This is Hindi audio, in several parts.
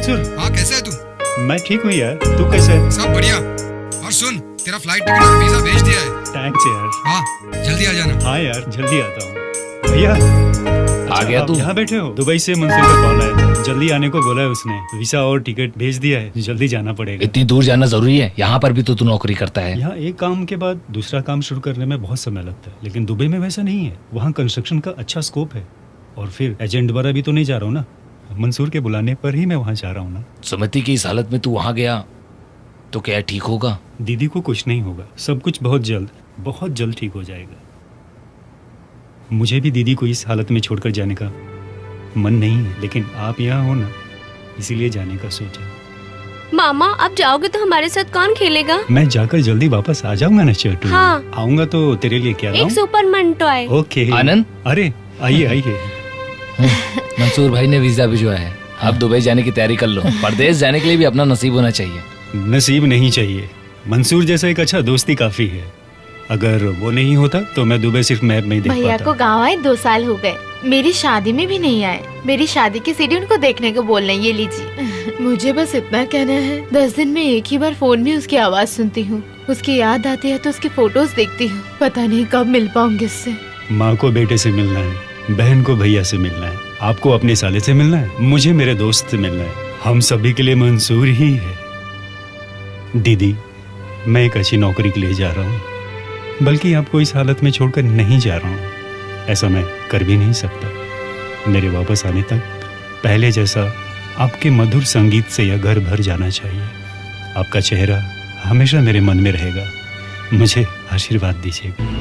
मंसूर। हाँ, कैसे है तू? मैं ठीक हूँ यार, तू कैसे है? सब बढ़िया। और सुन, तेरा फ्लाइट टिकट और वीजा भेज दिया है। थैंक्स यार। हाँ, जल्दी आ जाना। हाँ यार, जल्दी आता हूँ। भैया आ गया आप तू? यहाँ बैठे हो? दुबई से मंसूर का कॉल आया था, जल्दी आने को बोला है उसने। वीसा और टिकट भेज दिया है, जल्दी जाना पड़ेगा। इतनी दूर जाना जरूरी है? यहाँ पर भी तो तू नौकरी करता है। यहाँ एक काम के बाद दूसरा काम शुरू करने में बहुत समय लगता है, लेकिन दुबई में वैसा नहीं है। वहाँ कंस्ट्रक्शन का अच्छा स्कोप है, और फिर एजेंट द्वारा भी तो नहीं जा रहा हूँ ना, मंसूर के बुलाने पर ही मैं वहाँ जा रहा हूँ ना। सुमति की इस हालत में तू वहाँ गया तो क्या ठीक होगा? दीदी को कुछ नहीं होगा, सब कुछ बहुत जल्द ठीक हो जाएगा। मुझे भी दीदी को इस हालत में छोड़कर जाने का मन नहीं है, लेकिन आप यहाँ हो ना, इसीलिए जाने का सोचा। मामा, आप जाओगे तो हमारे साथ कौन खेलेगा? मैं जाकर जल्दी वापस आ जाऊंगा ना छोटू। हाँ। आऊंगा तो तेरे लिए क्या एक लाऊं? Superman toy. ओके आनंद? अरे आइए। मंसूर भाई ने वीजा भिजवाया है, अब दुबई जाने की तैयारी कर लो। परदेश जाने के लिए भी अपना नसीब होना चाहिए। नसीब नहीं चाहिए, मंसूर जैसा एक अच्छा दोस्ती काफी है। अगर वो नहीं होता तो मैं दुबई सिर्फ मैप में ही देख भैया पाता। को गाँव आए 2 साल हो गए, मेरी शादी में भी नहीं आए। मेरी शादी की सीडी उनको देखने को बोल रहे हैं, ये लीजिए। मुझे बस इतना कहना है, 10 दिन में एक ही बार फोन में उसकी आवाज सुनती हूँ, उसकी याद आती है तो उसकी फोटोज देखती हूँ। पता नहीं कब मिल पाऊंगी उससे। माँ को बेटे से मिलना है, बहन को भैया से मिलना है, आपको अपने साले से मिलना है, मुझे मेरे दोस्त से मिलना है। हम सभी के लिए मंसूर ही है। दीदी, मैं एक अच्छी नौकरी के लिए जा रहा हूँ, बल्कि आपको इस हालत में छोड़कर नहीं जा रहा हूँ। ऐसा मैं कर भी नहीं सकता। मेरे वापस आने तक पहले जैसा आपके मधुर संगीत से यह घर भर जाना चाहिए। आपका चेहरा हमेशा मेरे मन में रहेगा। मुझे आशीर्वाद दीजिएगा।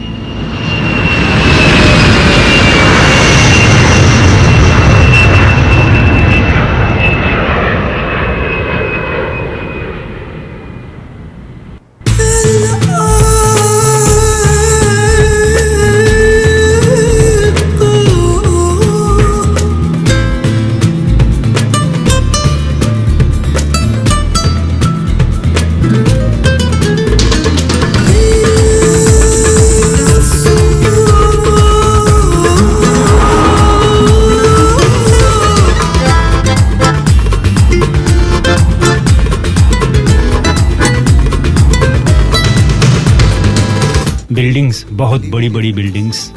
बिल्डिंग्स, बहुत बड़ी बड़ी बिल्डिंग्स,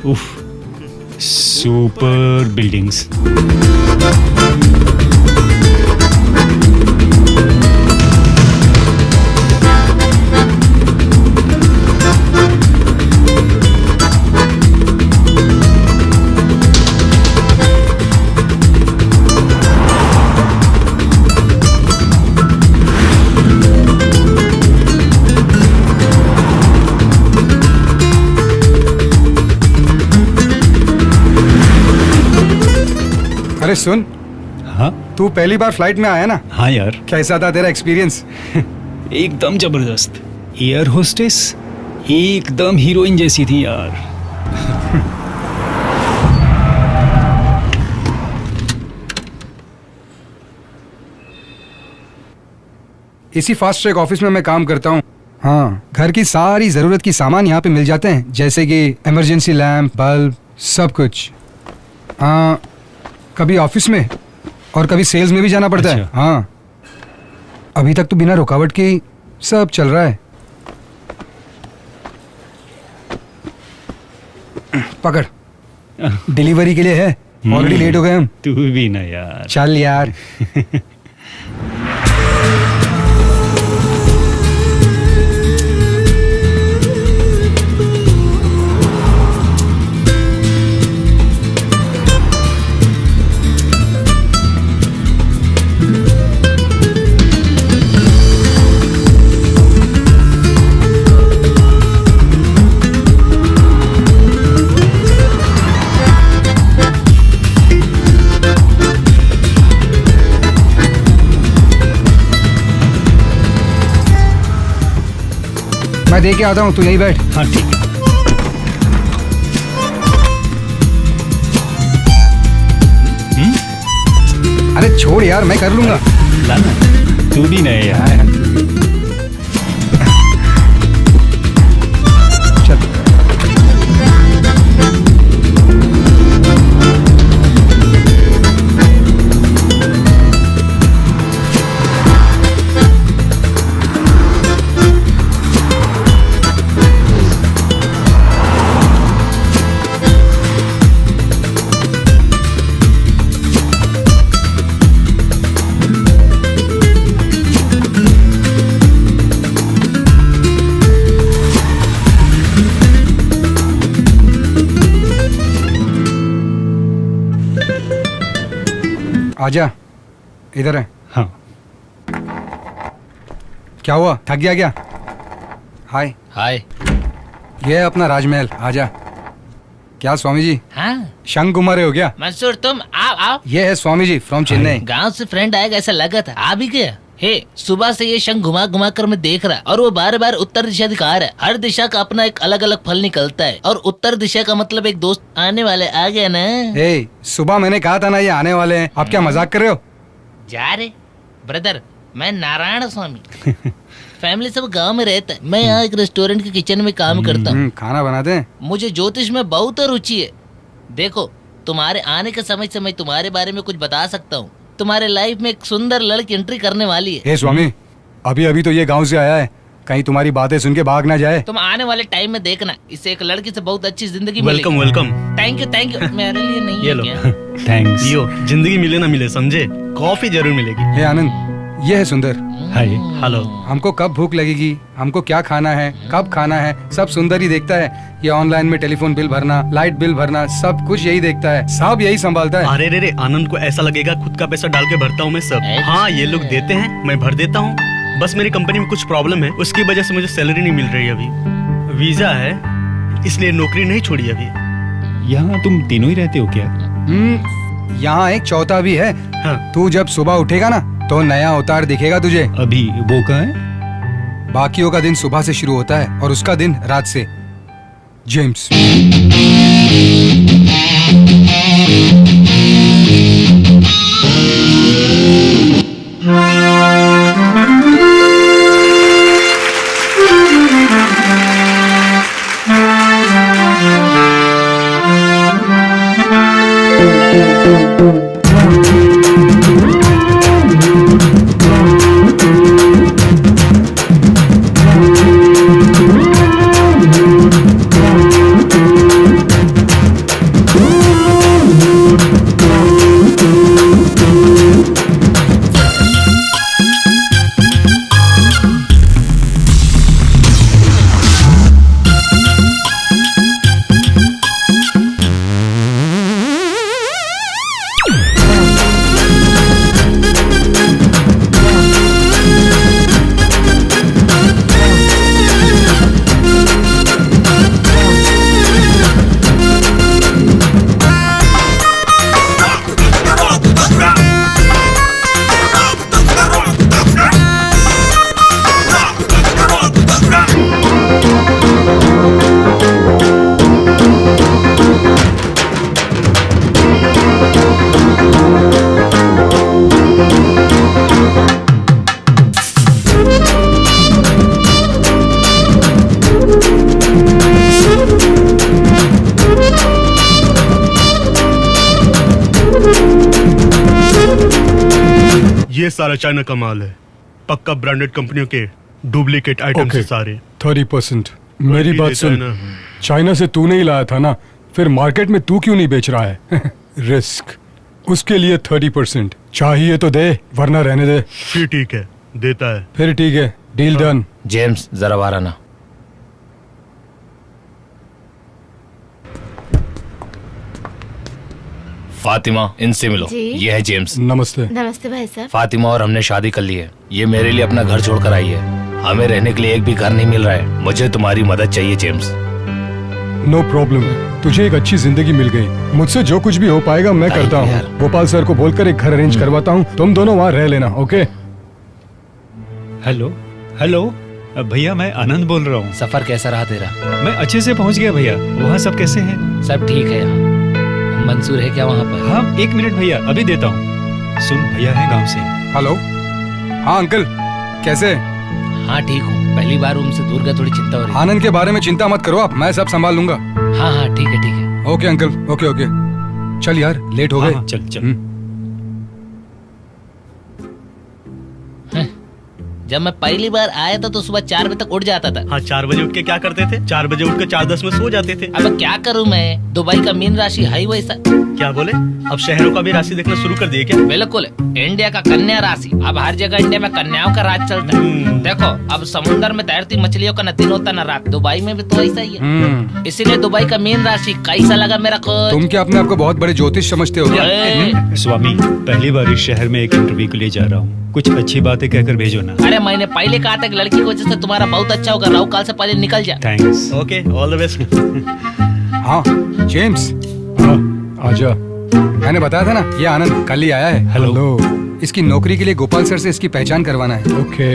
उफ, सुपर बिल्डिंग्स। अरे सुन, हाँ तू पहली बार फ्लाइट में आया ना? हाँ यार, कैसा था तेरा एक्सपीरियंस? एकदम जबरदस्त। एयर होस्टेस एकदम हीरोइन जैसी थी यार। इसी फास्ट ट्रैक ऑफिस में मैं काम करता हूँ। हाँ, घर की सारी जरूरत की सामान यहाँ पे मिल जाते हैं, जैसे कि इमरजेंसी लैंप, बल्ब, सब कुछ। हाँ, कभी ऑफिस में और कभी सेल्स में भी जाना पड़ता है। हाँ, अभी तक तो बिना रुकावट के सब चल रहा है। पकड़, डिलीवरी के लिए है, ऑलरेडी लेट हो गए हम। तू भी ना यार। चल यार। मैं दे के आता हूँ, तू यहीं बैठ। हाँ ठीक है। अरे छोड़ यार, मैं कर लूंगा। लाना, तू भी नहीं यार। चल। आजा, इधर है। हाँ क्या हुआ, थक गया क्या? हाय, हाय। ये है अपना राजमहल, आजा। क्या स्वामी जी, हाँ शंख घुमा रहे हो क्या? मंसूर, तुम आओ आओ। ये है स्वामी जी फ्रॉम चेन्नई। गांव से फ्रेंड आएगा ऐसा लगा था, आ भी गया। हे, सुबह से ये शंख घुमा घुमा कर मैं देख रहा, और वो बार बार उत्तर दिशा दिखा रहा है। हर दिशा का अपना एक अलग अलग फल निकलता है, और उत्तर दिशा का मतलब एक दोस्त आने वाले आ गया ना। ए, सुबह मैंने कहा था ना ये आने वाले हैं, आप क्या मजाक कर रहे हो? जा रे ब्रदर, मैं नारायण स्वामी। फैमिली सब गांव में रहता है, मैं यहाँ एक रेस्टोरेंट के किचन में काम करता हूँ। खाना बनाते हैं। मुझे ज्योतिष में बहुत रुचि है। देखो, तुम्हारे आने के समय से मैं तुम्हारे बारे में कुछ बता सकता हूँ। तुम्हारे लाइफ में एक सुंदर लड़की एंट्री करने वाली है। हे स्वामी, अभी अभी तो ये गांव से आया है, कहीं तुम्हारी बातें सुन के भाग ना जाए। तुम आने वाले टाइम में देखना, इससे एक लड़की से बहुत अच्छी जिंदगी वेलकम वेलकम। Thank you. मेरे लिए नहीं ये है लो। क्या? थैंक्स। यो, जिंदगी मिले ना मिले समझे, कॉफी जरूर मिलेगी। हे आनंद, ये है सुंदर। हाय। हेलो। हमको कब भूख लगेगी, हमको क्या खाना है, कब खाना है, सब सुंदर ही देखता है। ये ऑनलाइन में टेलीफोन बिल भरना, लाइट बिल भरना, सब कुछ यही देखता है, सब यही संभालता है। अरे रे, आनंद को ऐसा लगेगा खुद का पैसा डाल के भरता हूँ मैं सब। अच्छा। हाँ, ये लोग देते हैं, मैं भर देता हूँ। बस मेरी कंपनी में कुछ प्रॉब्लम है, उसकी वजह से मुझे सैलरी नहीं मिल रही अभी। वीजा है, इसलिए नौकरी नहीं छोड़ी अभी। यहाँ तुम तीनों ही रहते हो क्या? यहाँ एक चौथा भी है। हाँ। तू जब सुबह उठेगा ना तो नया अवतार दिखेगा तुझे। अभी वो कहाँ है? बाकियों का दिन सुबह से शुरू होता है और उसका दिन रात से। जेम्स। ये सारा चाइना का माल है, पक्का ब्रांडेड कंपनियों के डुप्लीकेट आइटम्स है सारे। 30%। मेरी बात सुन, चाइना से तू नहीं लाया था ना, फिर मार्केट में तू क्यों नहीं बेच रहा है? रिस्क, उसके लिए 30%। चाहिए तो दे, वरना रहने दे। फिर ठीक है, देता है। फिर ठीक है, डील डन। जेम्स, जरा बाहर आना। फातिमा, इनसे मिलो। जी। ये है जेम्स। नमस्ते। नमस्ते भाई साहब। फातिमा और हमने शादी कर ली है। ये मेरे लिए अपना घर छोड़कर आई है। हमें रहने के लिए एक भी घर नहीं मिल रहा है। मुझे तुम्हारी मदद चाहिए जेम्स। नो प्रॉब्लम, तुझे एक अच्छी जिंदगी मिल गई। मुझसे जो कुछ भी हो पाएगा मैं Thank करता you, हूँ। यार। गोपाल सर को बोलकर एक घर अरेंज करवाता हूँ, तुम दोनों वहाँ रह लेना। ओके? हेलो हेलो, भैया मैं आनंद बोल रहा हूँ। सफर कैसा रहा तेरा? मैं अच्छे से पहुँच गया भैया। वहाँ सब कैसे हैं? सब ठीक है यहाँ। मंसूर है क्या वहाँ पर? हाँ, एक मिनट भैया, अभी देता हूँ। सुन, भैया है गांव से। हेलो। हाँ अंकल, कैसे? हाँ ठीक हूँ। पहली बार उनसे दूर का थोड़ी चिंता हो रही है। आनंद के बारे में चिंता मत करो आप, मैं सब संभाल लूंगा। हाँ हाँ ठीक है ठीक है। Okay uncle, okay okay. चल यार, लेट हो हाँ, गए। हाँ, चल चल। जब मैं पहली बार आया था तो सुबह 4 बजे तक उठ जाता था। हाँ, 4 बजे उठ के क्या करते थे? 4 बजे उठ के 4:10 में सो जाते थे। अब क्या करूँ मैं? दुबई का मीन राशि हाई वैसा। क्या बोले? अब शहरों का भी राशि देखना शुरू कर दिए क्या? बिल्कुल, इंडिया का कन्या राशि। अब हर जगह इंडिया में कन्याओं का राज चलता है। देखो, अब समुद्र में तैरती मछलियों का न दिन होता न रात। दुबई में भी तो ऐसा ही है। इसीलिए दुबई का मेन राशि कैसा लगा मेरा कोच? तुम क्या अपने आप को बहुत बड़े ज्योतिष समझते हो क्या? ए, स्वामी, पहली बार इस शहर में एक इंटरव्यू के लिए जा रहा हूँ, कुछ अच्छी बातें कहकर भेजो ना। अरे मैंने पहले कहा था कि लड़की की वजह से तुम्हारा बहुत अच्छा होगा। राहु काल से पहले निकल जा। Thanks. Okay, all the best. हाँ जेम्स, आजा। मैंने बताया था ना, ये आनंद कल ही आया है। हेलो। इसकी नौकरी के लिए गोपाल सर से इसकी पहचान करवाना है। ओके,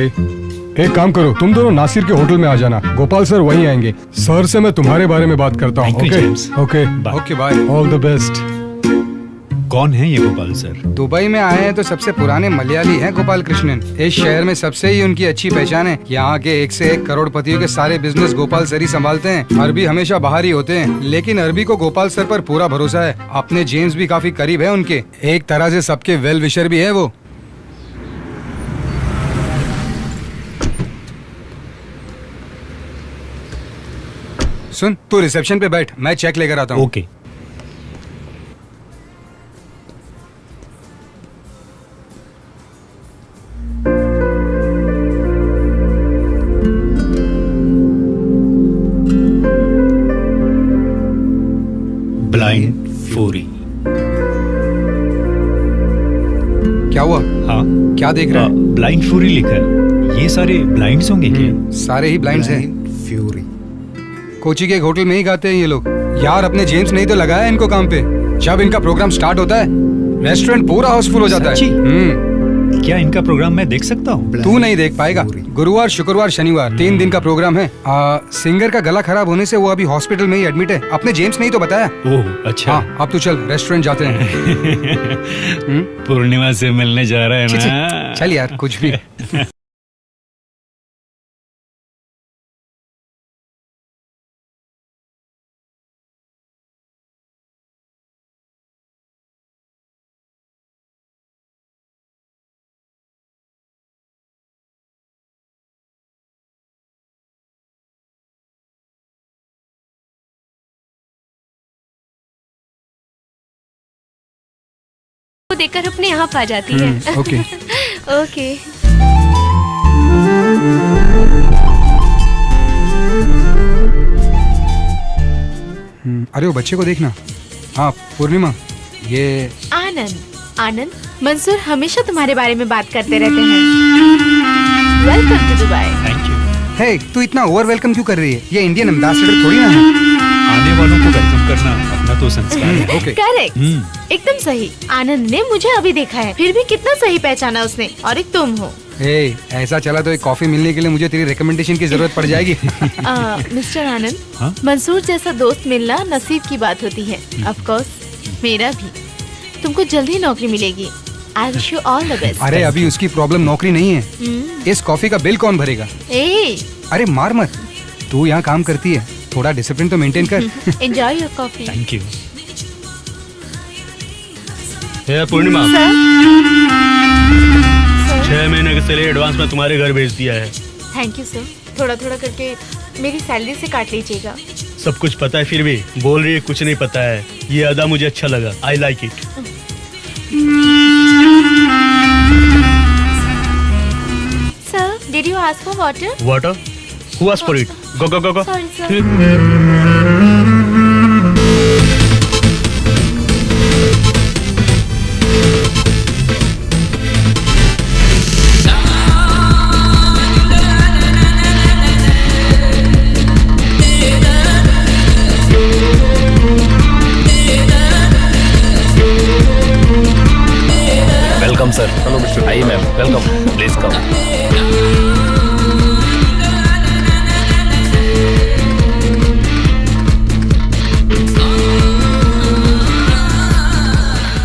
एक काम करो, तुम दोनों नासिर के होटल में आ जाना। गोपाल सर वहीं आएंगे। सर से मैं तुम्हारे बारे में बात करता हूँ। Thank you, James. Okay, Bye. Okay bye. All the best. कौन है ये गोपाल सर? दुबई में आए हैं तो सबसे पुराने मलयाली हैं गोपाल कृष्णन। इस शहर में सबसे ही उनकी अच्छी पहचान है। यहाँ के एक से एक करोड़पतियों के सारे बिजनेस गोपाल सर ही संभालते हैं। अरबी हमेशा बाहर ही होते हैं, लेकिन अरबी को गोपाल सर पर पूरा भरोसा है। अपने जेम्स भी काफी करीब है उनके। एक तरह से सबके वेल विशर भी है वो। सुन, तू रिसेप्शन पे बैठ, मैं चेक लेकर आता हूँ। ओके। ब्लाइंड फूरी। क्या हुआ? हाँ, क्या देख रहा है? ब्लाइंड फूरी लिखा है। ये सारे ब्लाइंड्स होंगे क्या? सारे ही ब्लाइंड्स हैं। फ्यूरी। कोची के एक होटल में ही गाते हैं ये लोग। यार अपने जेम्स नहीं तो लगाया इनको काम पे। जब इनका प्रोग्राम स्टार्ट होता है, रेस्टोरेंट पूरा हाउसफुल हो जाता सच्ची? है। क्या इनका प्रोग्राम मैं देख सकता हूँ? तू नहीं देख पाएगा। गुरुवार, शुक्रवार, शनिवार 3 दिन का प्रोग्राम है। सिंगर का गला खराब होने से वो अभी हॉस्पिटल में ही एडमिट है। अपने जेम्स नहीं तो बताया। ओह अच्छा। हाँ, अब तू चल, रेस्टोरेंट जाते हैं। पूर्णिमा से मिलने जा रहा है छी, छी, ना? चल यार, कुछ भी। वो देखकर अपने आप आ जाती है। ओके। ओके। अरे वो बच्चे को देखना। हाँ पूर्णिमा, ये आनंद। आनंद, मंसूर हमेशा तुम्हारे बारे में बात करते रहते हैं। Welcome to Dubai. Thank you. है, तू इतना ओवर वेलकम क्यों कर रही है? ये इंडियन एम्बेसडर थोड़ी ना है। आने वालों को वेलकम करना अपना तो संस्कार है। ओके। करेक्ट, एकदम सही। आनंद ने मुझे अभी देखा है, फिर भी कितना सही पहचाना उसने। और एक तुम हो। ए, ऐसा चला तो एक कॉफी मिलने के लिए मुझे तेरी रिकमेंडेशन की जरूरत पड़ जाएगी। मिस्टर आनंद, हाँ? मंसूर जैसा दोस्त मिलना नसीब की बात होती है। ऑफ कोर्स मेरा भी। तुमको जल्दी नौकरी मिलेगी। I wish you all the best. अरे अभी उसकी प्रॉब्लम नौकरी नहीं है। इस कॉफी का बिल कौन भरेगा? ए, अरे मार मत, तू यहाँ काम करती है, थोड़ा डिसिप्लिन तो मेंटेन कर। Enjoy your coffee. Thank you. Purnima, sir, 6 महीने के सैलरी एडवांस में तुम्हारे घर भेज दिया है। Thank you sir. थोड़ा थोड़ा करके मेरी सैलरी से काट लीजिएगा। सब कुछ पता है, फिर भी बोल रही है कुछ नहीं पता है। ये अदा मुझे अच्छा लगा। I like it. Sir, did you ask for water? Water? Who asked for it? Go, go, go, go. Sorry sir. Welcome sir. Hello mister. आइए मैम, वेलकम, प्लीज कम।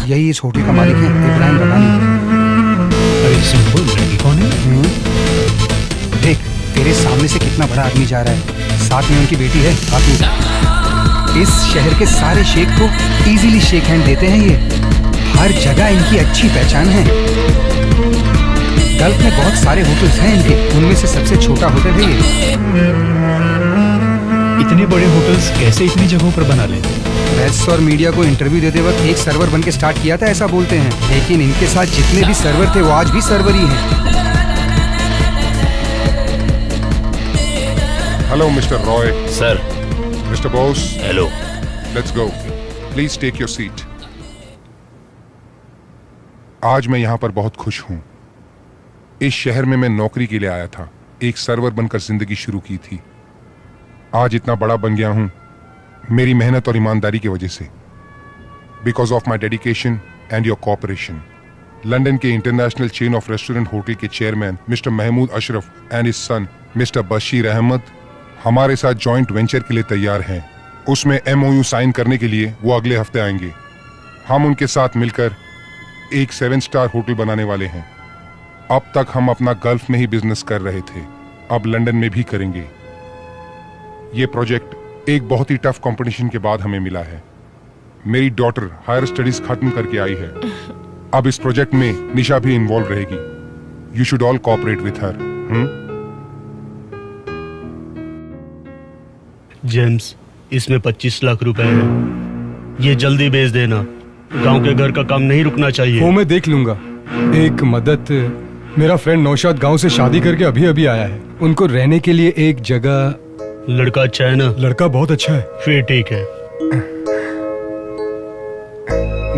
यही इस होटल का मालिक है, इब्राहिम रबानी। अरे सिंपल, लड़की कौन है? देख, तेरे सामने से कितना बड़ा आदमी जा रहा है, साथ में उनकी बेटी है खातून। इस शहर के सारे शेख को इजीली शेक हैंड देते हैं ये। हर जगह इनकी अच्छी पहचान है। गल्फ में बहुत सारे होटल्स हैं इनके, उनमें से सबसे छोटा होटल है ये। इतने बड़े होटल्स कैसे इतनी जगहों पर बना लेते हैं? प्रेस और मीडिया को इंटरव्यू देते वक्त एक सर्वर बन के स्टार्ट किया था ऐसा बोलते हैं, लेकिन इनके साथ जितने भी सर्वर थे वो आज भी सर्वर ही हैं। Hello mister Roy. Sir. Mister Bose. Hello. Let's go. Please take your seat. आज मैं यहाँ पर बहुत खुश हूँ। इस शहर में मैं नौकरी के लिए आया था, एक सर्वर बनकर जिंदगी शुरू की थी। आज इतना बड़ा बन गया हूँ मेरी मेहनत और ईमानदारी की वजह से, because of my dedication and your cooperation. London के international chain of restaurant hotel के chairman mister Mahmood Ashraf and his son mister Bashir Ahmed हमारे साथ जॉइंट वेंचर के लिए तैयार हैं। उसमें MOU साइन करने के लिए वो अगले हफ्ते आएंगे। हम उनके साथ मिलकर एक 7 स्टार होटल बनाने वाले हैं। अब तक हम अपना गल्फ में ही बिजनेस कर रहे थे, अब लंदन में भी करेंगे। ये प्रोजेक्ट एक बहुत ही टफ कंपटीशन के बाद हमें मिला है। मेरी डॉटर हायर स्टडीज खत्म करके आई है। अब इस प्रोजेक्ट में निशा भी इन्वॉल्व रहेगी। You should all cooperate with her. James, इसमें 25 लाख रुपए हैं। ये जल्दी भेज देना। गांव के घर का काम नहीं रुकना चाहिए। वो मैं देख लूंगा। एक मदद, मेरा फ्रेंड नौशाद गांव से शादी करके अभी अभी आया है। उनको रहने के लिए एक जगह। लड़का अच्छा है ना? लड़का बहुत अच्छा है। फिर ठीक है।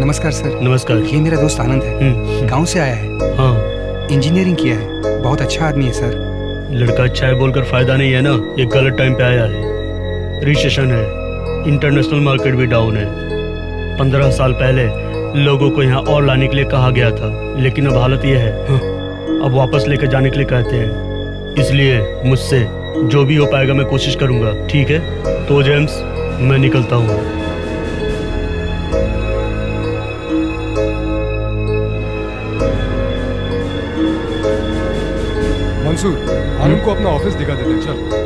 नमस्कार सर। नमस्कार। ये मेरा दोस्त आनंद है, गांव से आया है। हाँ। इंजीनियरिंग किया है, बहुत अच्छा आदमी है सर। लड़का अच्छा है बोलकर फायदा नहीं है ना, ये गलत टाइम पे आया है। रिसेशन है, इंटरनेशनल मार्केट भी डाउन है। 15 साल पहले लोगों को यहाँ और लाने के लिए कहा गया था, लेकिन अब हालत यह है, अब वापस लेकर जाने के लिए कहते हैं। इसलिए मुझसे जो भी हो पाएगा मैं कोशिश करूंगा। ठीक है तो जेम्स, मैं निकलता हूँ। मंसूर, आनंद को अपना ऑफिस दिखा देते हैं। चल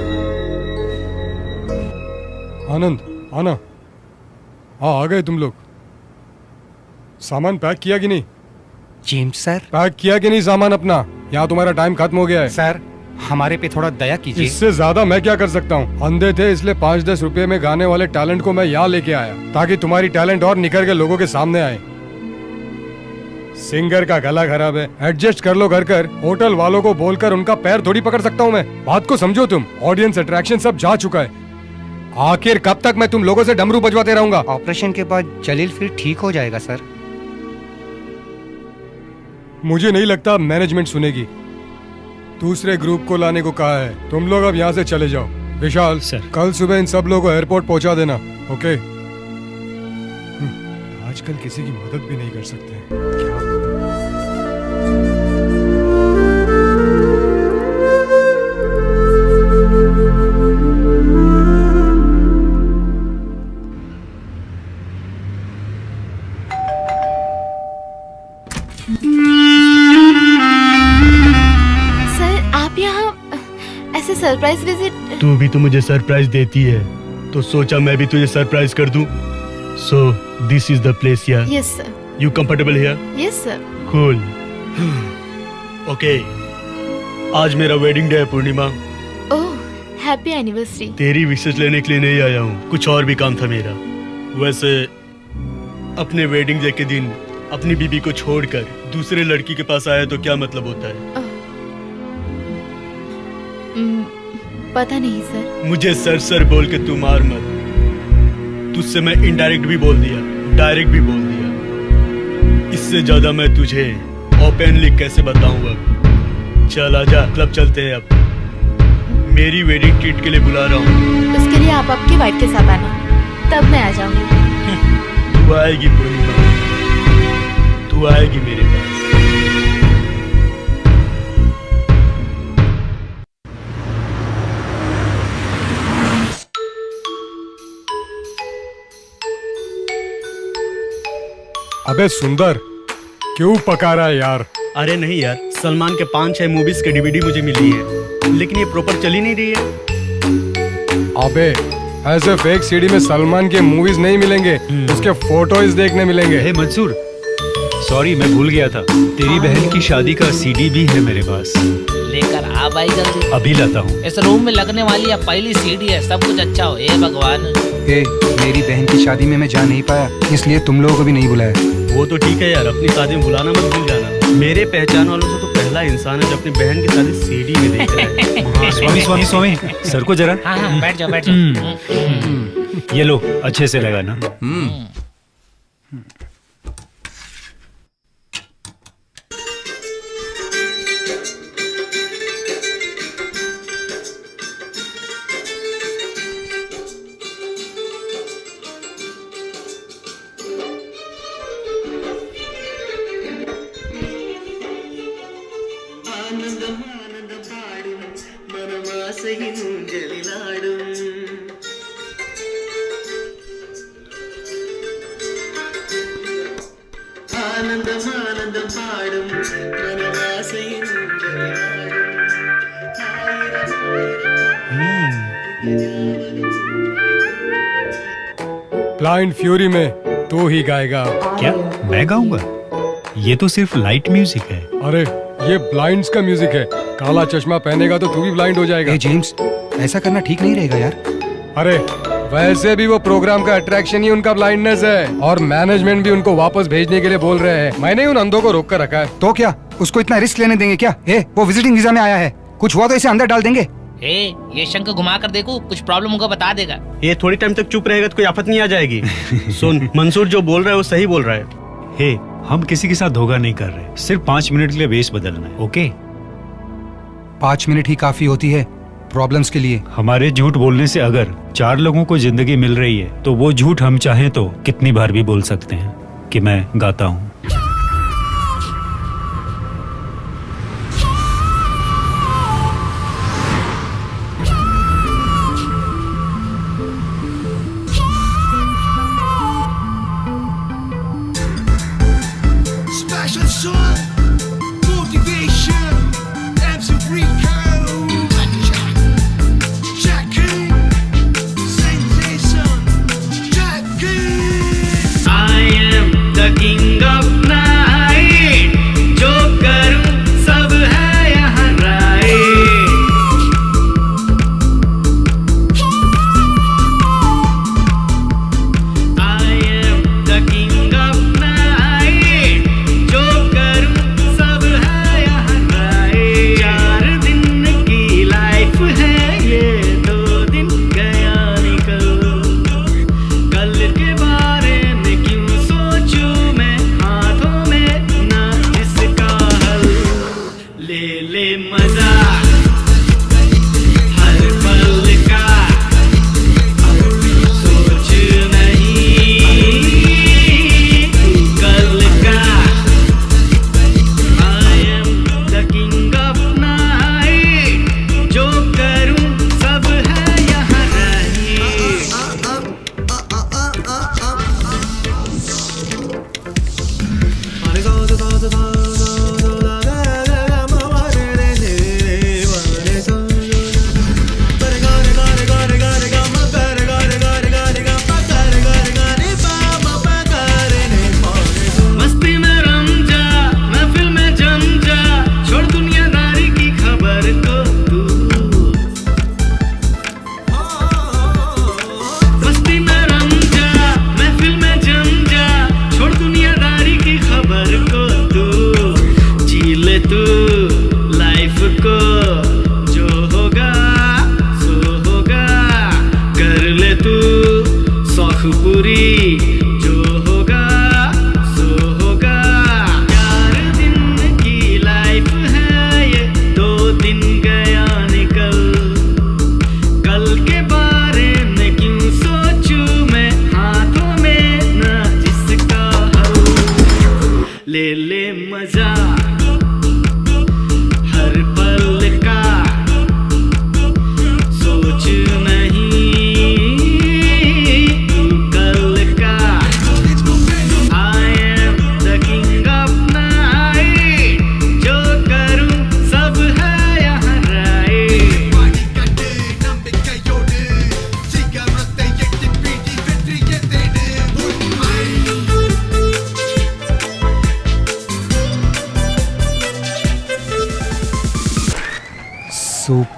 आनंद, आना। हाँ, आ गए तुम लोग। सामान पैक किया कि नहीं? James sir. पैक किया कि नहीं सामान अपना? यहाँ तुम्हारा टाइम खत्म हो गया है। सर, हमारे पे थोड़ा दया कीजिए। इससे ज्यादा मैं क्या कर सकता हूँ? अंधे थे इसलिए 5-10 रुपए में गाने वाले टैलेंट को मैं यहाँ लेके आया, ताकि तुम्हारी टैलेंट और निखर के लोगों के सामने आए। सिंगर का गला खराब है, एडजस्ट कर लो घर कर। होटल वालों को बोलकर उनका पैर थोड़ी पकड़ सकता हूँ मैं। बात को समझो तुम। ऑडियंस अट्रैक्शन सब जा चुका है। आखिर कब तक मैं तुम लोगों से डमरू बजवाते रहूंगा? ऑपरेशन के बाद जलील फिर ठीक हो जाएगा सर। मुझे नहीं लगता मैनेजमेंट सुनेगी। दूसरे ग्रुप को लाने को कहा है। तुम लोग अब यहाँ से चले जाओ। विशाल सर, कल सुबह इन सब लोगों को एयरपोर्ट पहुंचा देना। ओके? आजकल किसी की मदद भी नहीं कर सकते। क्या? ऐसे सरप्राइज विजिट। तू भी तो मुझे सरप्राइज देती है, तो सोचा मैं भी तुझे सरप्राइज कर दूं। So this is the place here. Yes sir. You comfortable here? Yes sir. Cool. Okay, आज मेरा वेडिंग डे है पूर्णिमा। ओह, हैप्पी एनिवर्सरी। तेरी विशेष लेने के लिए नहीं आया हूँ, कुछ और भी काम था मेरा। वैसे अपने वेडिंग डे के दिन अपनी बीबी को छोड़कर दूसरे लड़की के पास आया तो क्या मतलब होता है? पता नहीं सर। मुझे सर सर बोल के तू मार मत। तुझसे मैं इनडायरेक्ट भी बोल दिया, डायरेक्ट भी बोल दिया। इससे ज्यादा मैं तुझे ओपनली कैसे बताऊं अब? चल आजा, क्लब चलते हैं अब। मेरी वेडिंग ट्रीट के लिए बुला रहा हूँ। उसके लिए आप आपकी वाइफ के साथ आना, तब मैं आ जाऊंगी। तू आएगी पूर्णिमा, तू आएगी मेरे पास। अबे सुंदर, क्यों पका रहा है यार? अरे नहीं यार, सलमान के 5-6 मूवीज के DVD मुझे मिली है, लेकिन ये प्रॉपर चली नहीं रही है। अबे ऐसे फेक सीडी में सलमान के मूवीज नहीं मिलेंगे, उसके फोटोज देखने मिलेंगे। हे मंसूर, सॉरी मैं भूल गया था, तेरी बहन की शादी का CD भी है मेरे पास। लेकर आप आई जल्दी। अभी लाता हूँ। इस रूम में लगने वाली अब पहली सीढ़ी है, सब कुछ अच्छा हो, हे भगवान। ए, मेरी बहन की शादी में मैं जा नहीं पाया, इसलिए तुम लोगों को भी नहीं बुलाया। वो तो ठीक है यार, अपनी शादी में बुलाना मत भूल जाना। मेरे पहचान वालों से तो पहला इंसान है जो अपनी बहन की शादी सीडी में देख रहा है। स्वामी स्वामी स्वामी, सर को जरा। हाँ हाँ, बैठ जाओ बैठ जाओ। ये लो, अच्छे से लगाना। ब्लाइंड फ्यूरी में तू ही गाएगा। क्या मैं गाऊंगा? ये तो सिर्फ लाइट म्यूजिक है। अरे ये ब्लाइंड्स का म्यूजिक है, काला चश्मा पहनेगा तो तू भी ब्लाइंड हो जाएगा। ए जेम्स, ऐसा करना ठीक नहीं रहेगा यार। अरे वैसे भी वो प्रोग्राम का अट्रैक्शन ही उनका ब्लाइंडनेस है, और मैनेजमेंट भी उनको वापस भेजने के लिए बोल रहे हैं। मैंने उन अंधों को रोक कर रखा है। तो क्या उसको इतना रिस्क लेने देंगे क्या? वो विजिटिंग वीजा में आया है, कुछ हुआ तो इसे अंदर डाल देंगे। ये शंख घुमा कर देखो, कुछ प्रॉब्लम होगा बता देगा। ये थोड़ी टाइम तक चुप रहेगा तो कोई आफत नहीं आ जाएगी। सुन, मंसूर जो बोल रहा है वो सही बोल रहा है। हे, हम किसी के साथ धोखा नहीं कर रहे, सिर्फ 5 मिनट के लिए वेश बदलना है। ओके, 5 मिनट ही काफी होती है प्रॉब्लम्स के लिए। हमारे झूठ बोलने से अगर 4 लोगों को जिंदगी मिल रही है तो वो झूठ हम चाहें तो कितनी बार भी बोल सकते हैं कि मैं गाता हूँ। I am the king of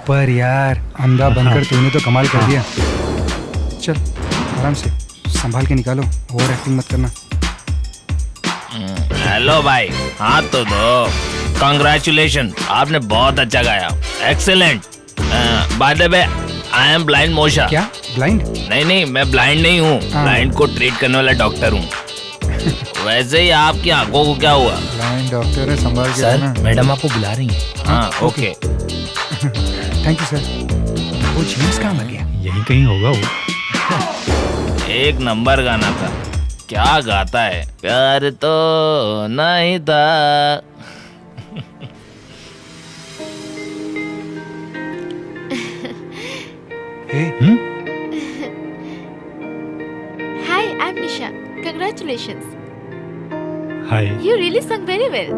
super यार, अंधा बनकर तूने तो कमाल कर दिया। चल आराम से संभाल के निकालो, ओवर एक्टिंग मत करना। हेलो भाई, हाथ तो दो। कंग्रेचुलेशन, आपने बहुत अच्छा गाया, excellent. By the way, I am blind Mosha. क्या ब्लाइंड? नहीं, मैं ब्लाइंड नहीं हूँ, ब्लाइंड को ट्रीट करने वाला डॉक्टर हूँ। वैसे ही आपकी आंखों को क्या हुआ? ब्लाइंड डॉक्टर है, संभाल के सर, रहना। मैडम आपको बुला रही हैं। हाँ, ओके। Thank you sir. वो जेम्स कहाँ मर गया? यहीं कहीं होगा वो। एक नंबर गाना था, क्या गाता है। प्यार तो नहीं था। Hi, I'm Nisha. Congratulations. Hi. You really sung very well.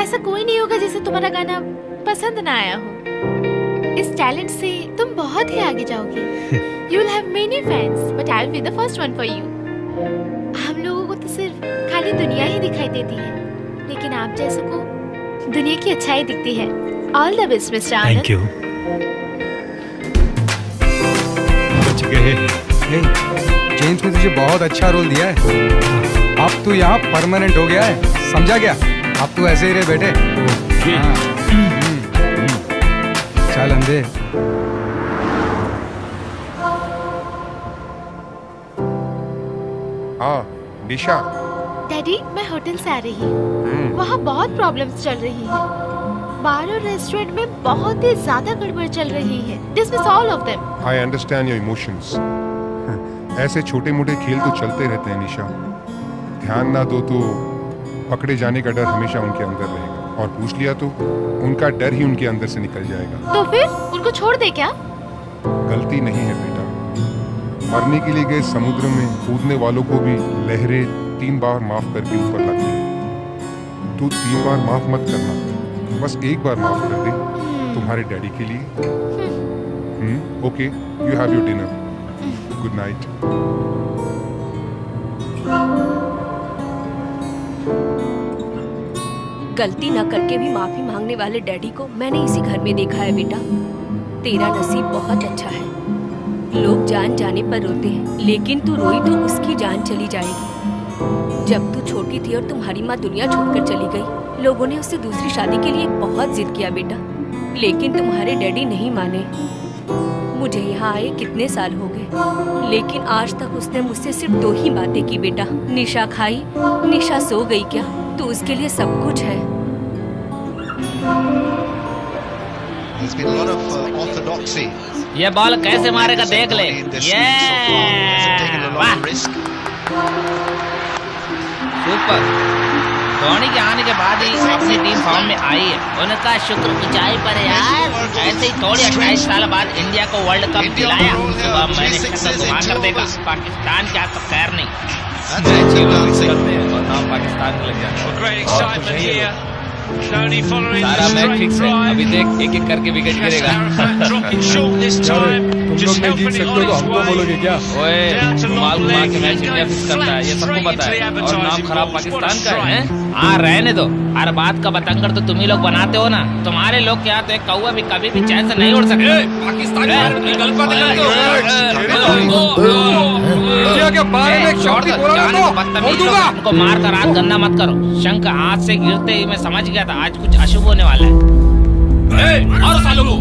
ऐसा कोई नहीं होगा जिसे तुम्हारा गाना पसंद ना आया हो। इस टैलेंट से तुम बहुत ही आगे जाओगे। You will have many fans, but I will be the first one for you. हम लोगों को तो सिर्फ खाली दुनिया ही दिखाई देती है, लेकिन आप जैसों को दुनिया की अच्छाई दिखती है। All the best, Mr. Anand. Thank you. बच गए। जेम्स ने तुझे बहुत अच्छा रोल दिया है। अब तू यहाँ परमानेंट हो गया है, समझा क्या? अब तू ऐसे ही रहे बेटे। हाँ। चल अंधे। हाँ निशा। डैडी, मैं होटल से आ रही हूँ। वहाँ बहुत प्रॉब्लम्स चल रही हैं। बार और रेस्टोरेंट में बहुत ही ज्यादा गड़बड़ चल रही है। Dismiss all of them. I understand your emotions. ऐसे छोटे मोटे खेल तो चलते रहते हैं निशा। ध्यान ना दो तो पकड़े जाने का डर हमेशा उनके अंदर रहेगा, और पूछ लिया तो उनका डर ही उनके अंदर से निकल जाएगा। तो फिर उनको छोड़ दे क्या? गलती नहीं है बेटा। मरने के लिए गए समुद्र में कूदने वालों को भी लहरें 3 बार माफ करके ऊपर लाती है। तू 3 बार माफ मत करना, बस एक बार माफ कर दे तुम्हारे डैडी के लिए। Okay, you have your dinner. Good night. गलती न करके भी माफी मांगने वाले डैडी को मैंने इसी घर में देखा है बेटा। तेरा नसीब बहुत अच्छा है। लोग जान जाने पर रोते हैं, लेकिन तू रोई तो उसकी जान चली जाएगी। जब तू छोटी थी और तुम्हारी माँ दुनिया छोड़कर चली गई, लोगों ने उससे दूसरी शादी के लिए बहुत जिद किया बेटा, लेकिन तुम्हारे डैडी नहीं माने। मुझे यहाँ आए कितने साल हो गए, लेकिन आज तक उसने मुझसे सिर्फ 2 ही बातें की बेटा। निशा खाई, निशा सो गई क्या? तो उसके लिए सब कुछ है। ये बॉल कैसे मारेगा देख ले। ये वाह, सुपर। धोनी के आने के बाद ही अपनी टीम फॉर्म में आई है, उनका शुक्र ऊंचाई पर यार। ऐसे ही थोड़ी 28 साल बाद इंडिया को वर्ल्ड कप दिलाया। सुबह मैंने शतक घुमा कर देखा। पाकिस्तान क्या तो खैर नहीं, करते हैं और नाम पाकिस्तान लग जाता है। सारा मैच फिक्स है, अभी देख एक एक करके विकेट गिरेगा। तुम लोग नहीं जीत सकते तो हमको बोलोगे क्या? ओए, घुमा घुमा के मैच इंडिया फिक्स करता है, ये सबको पता है, और नाम खराब पाकिस्तान का है। हाँ रहने दो, हर बात का बतंगड़ तो तुम ही लोग बनाते हो ना। तुम्हारे लोग क्या तो एक कौवा भी कभी भी चैन से नहीं उड़ सकते। उनको मार कर रात गंदा मत करो। शंख हाथ से गिरते ही मैं समझ गया था आज कुछ अशुभ होने वाला है। और सालों को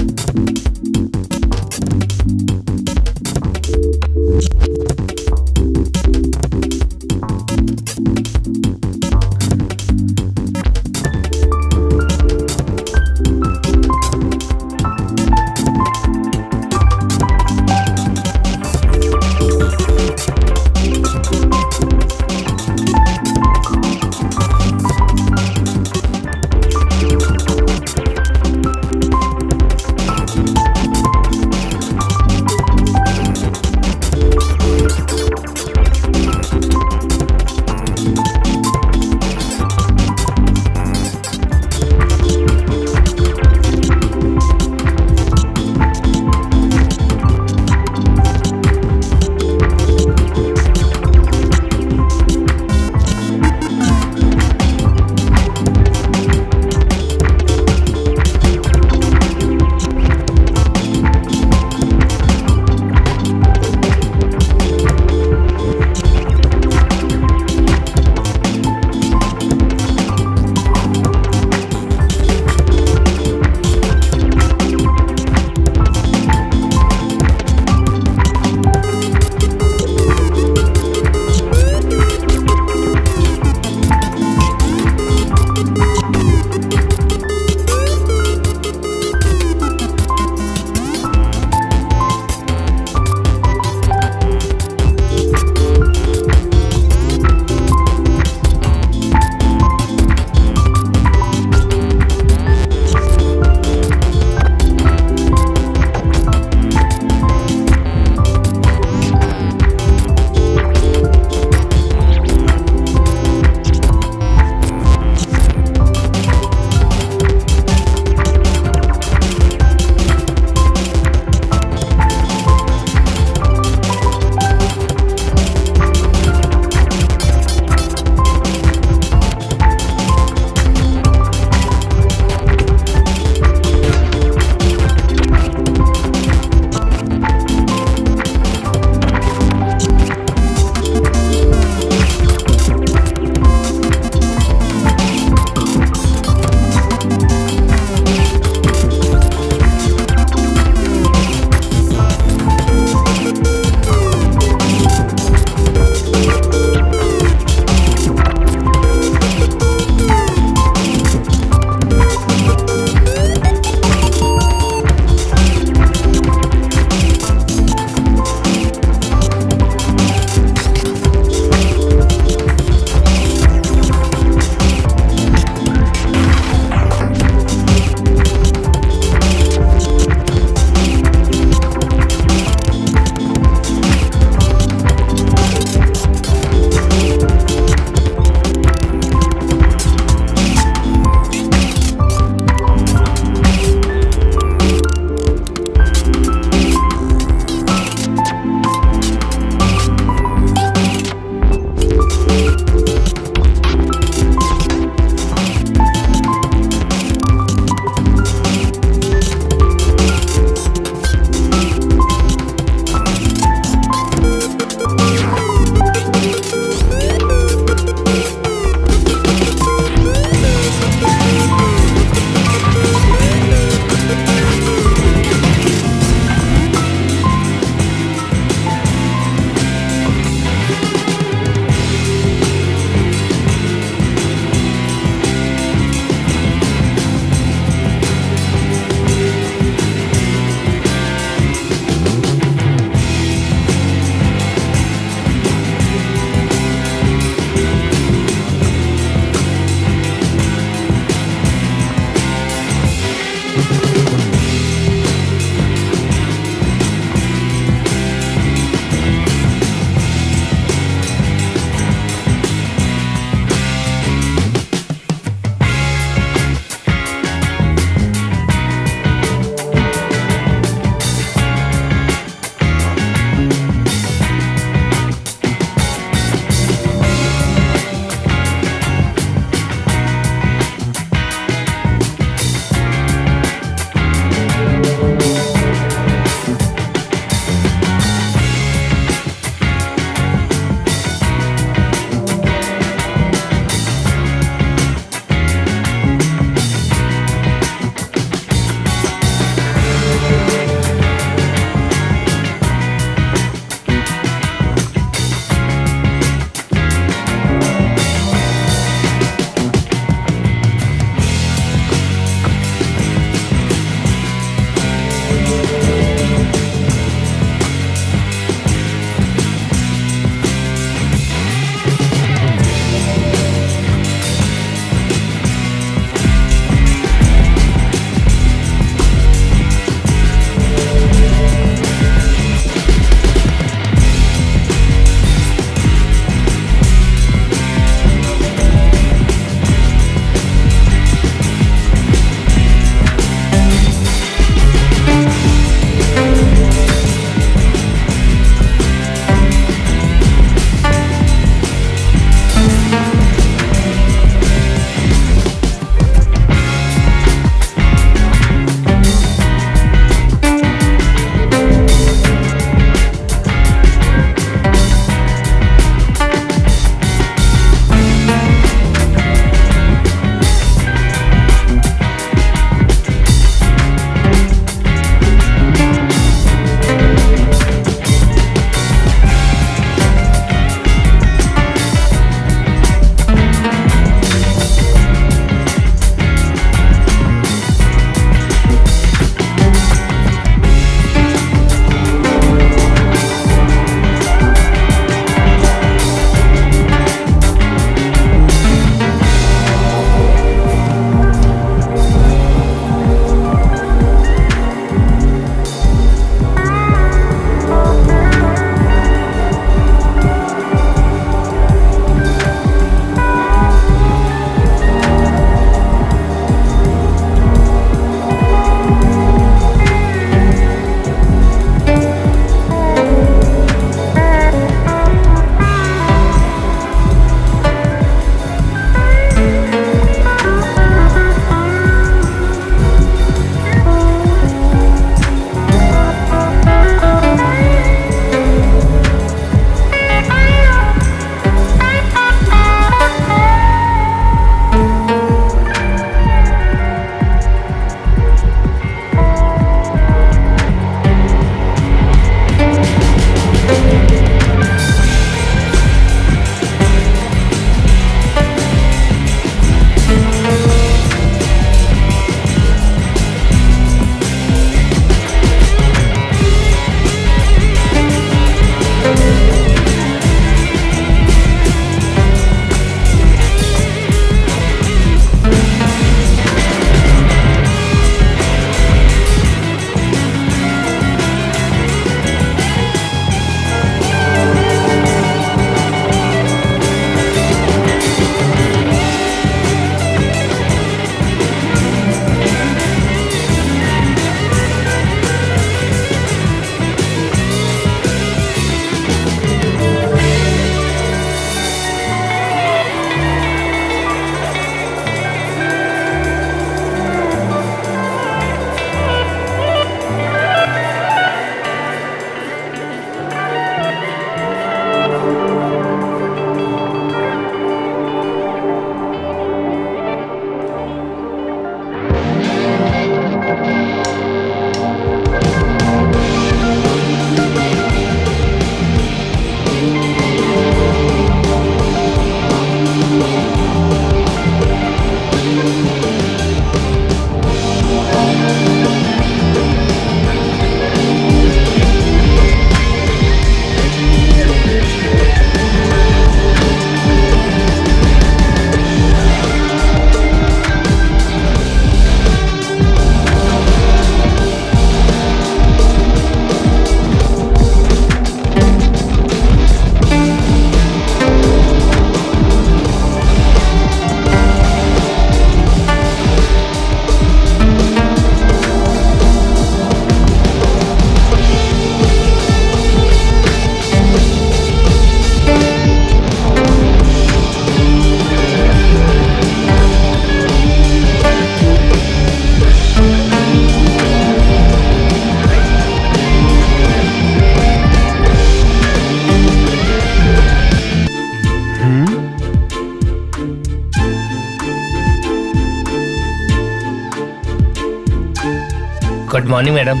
good morning madam.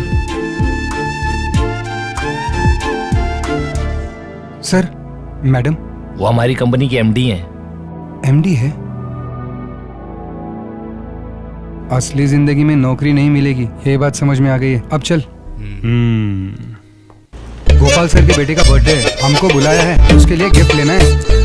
Sir, madam. वो हमारी कंपनी की एमडी हैं। एमडी है? असली जिंदगी में नौकरी नहीं मिलेगी, ये बात समझ में आ गई है। अब चल। गोपाल सर के बेटे का बर्थडे है, हमको बुलाया है, उसके लिए गिफ्ट लेना है।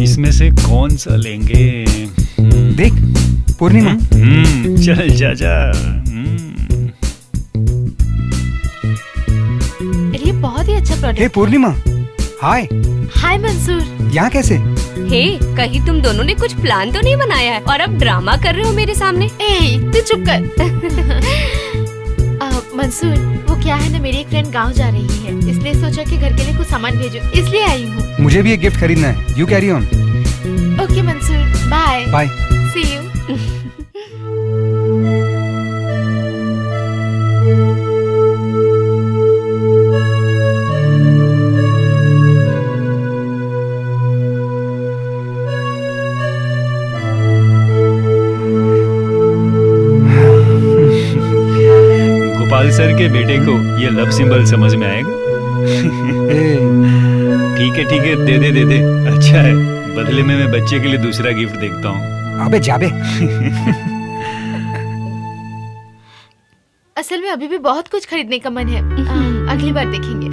इसमें से कौन सा लेंगे? देख, पूर्णिमा। चल जा जा। ये बहुत ही अच्छा प्रोडक्ट। हे पूर्णिमा, हाय। हाय मंसूर। यहाँ कैसे? हे, कहीं तुम दोनों ने कुछ प्लान तो नहीं बनाया है और अब ड्रामा कर रहे हो मेरे सामने? ए, तू चुप कर। मंसूर, वो क्या है ना, मेरी एक फ्रेंड गांव जा रही है, इसलिए सोचा कि घर के लिए कुछ सामान भेजो, इसलिए आई हूँ। मुझे भी एक गिफ्ट खरीदना है। You carry on. Okay Mansoor, bye. Bye. See you. Gopal sir के बेटे को ये लव सिंबल समझ में आएगा? ठीक है, दे दे। अच्छा है, बदले में मैं बच्चे के लिए दूसरा गिफ्ट देखता हूँ। अबे जाबे। असल में अभी भी बहुत कुछ खरीदने का मन है, अगली बार देखेंगे।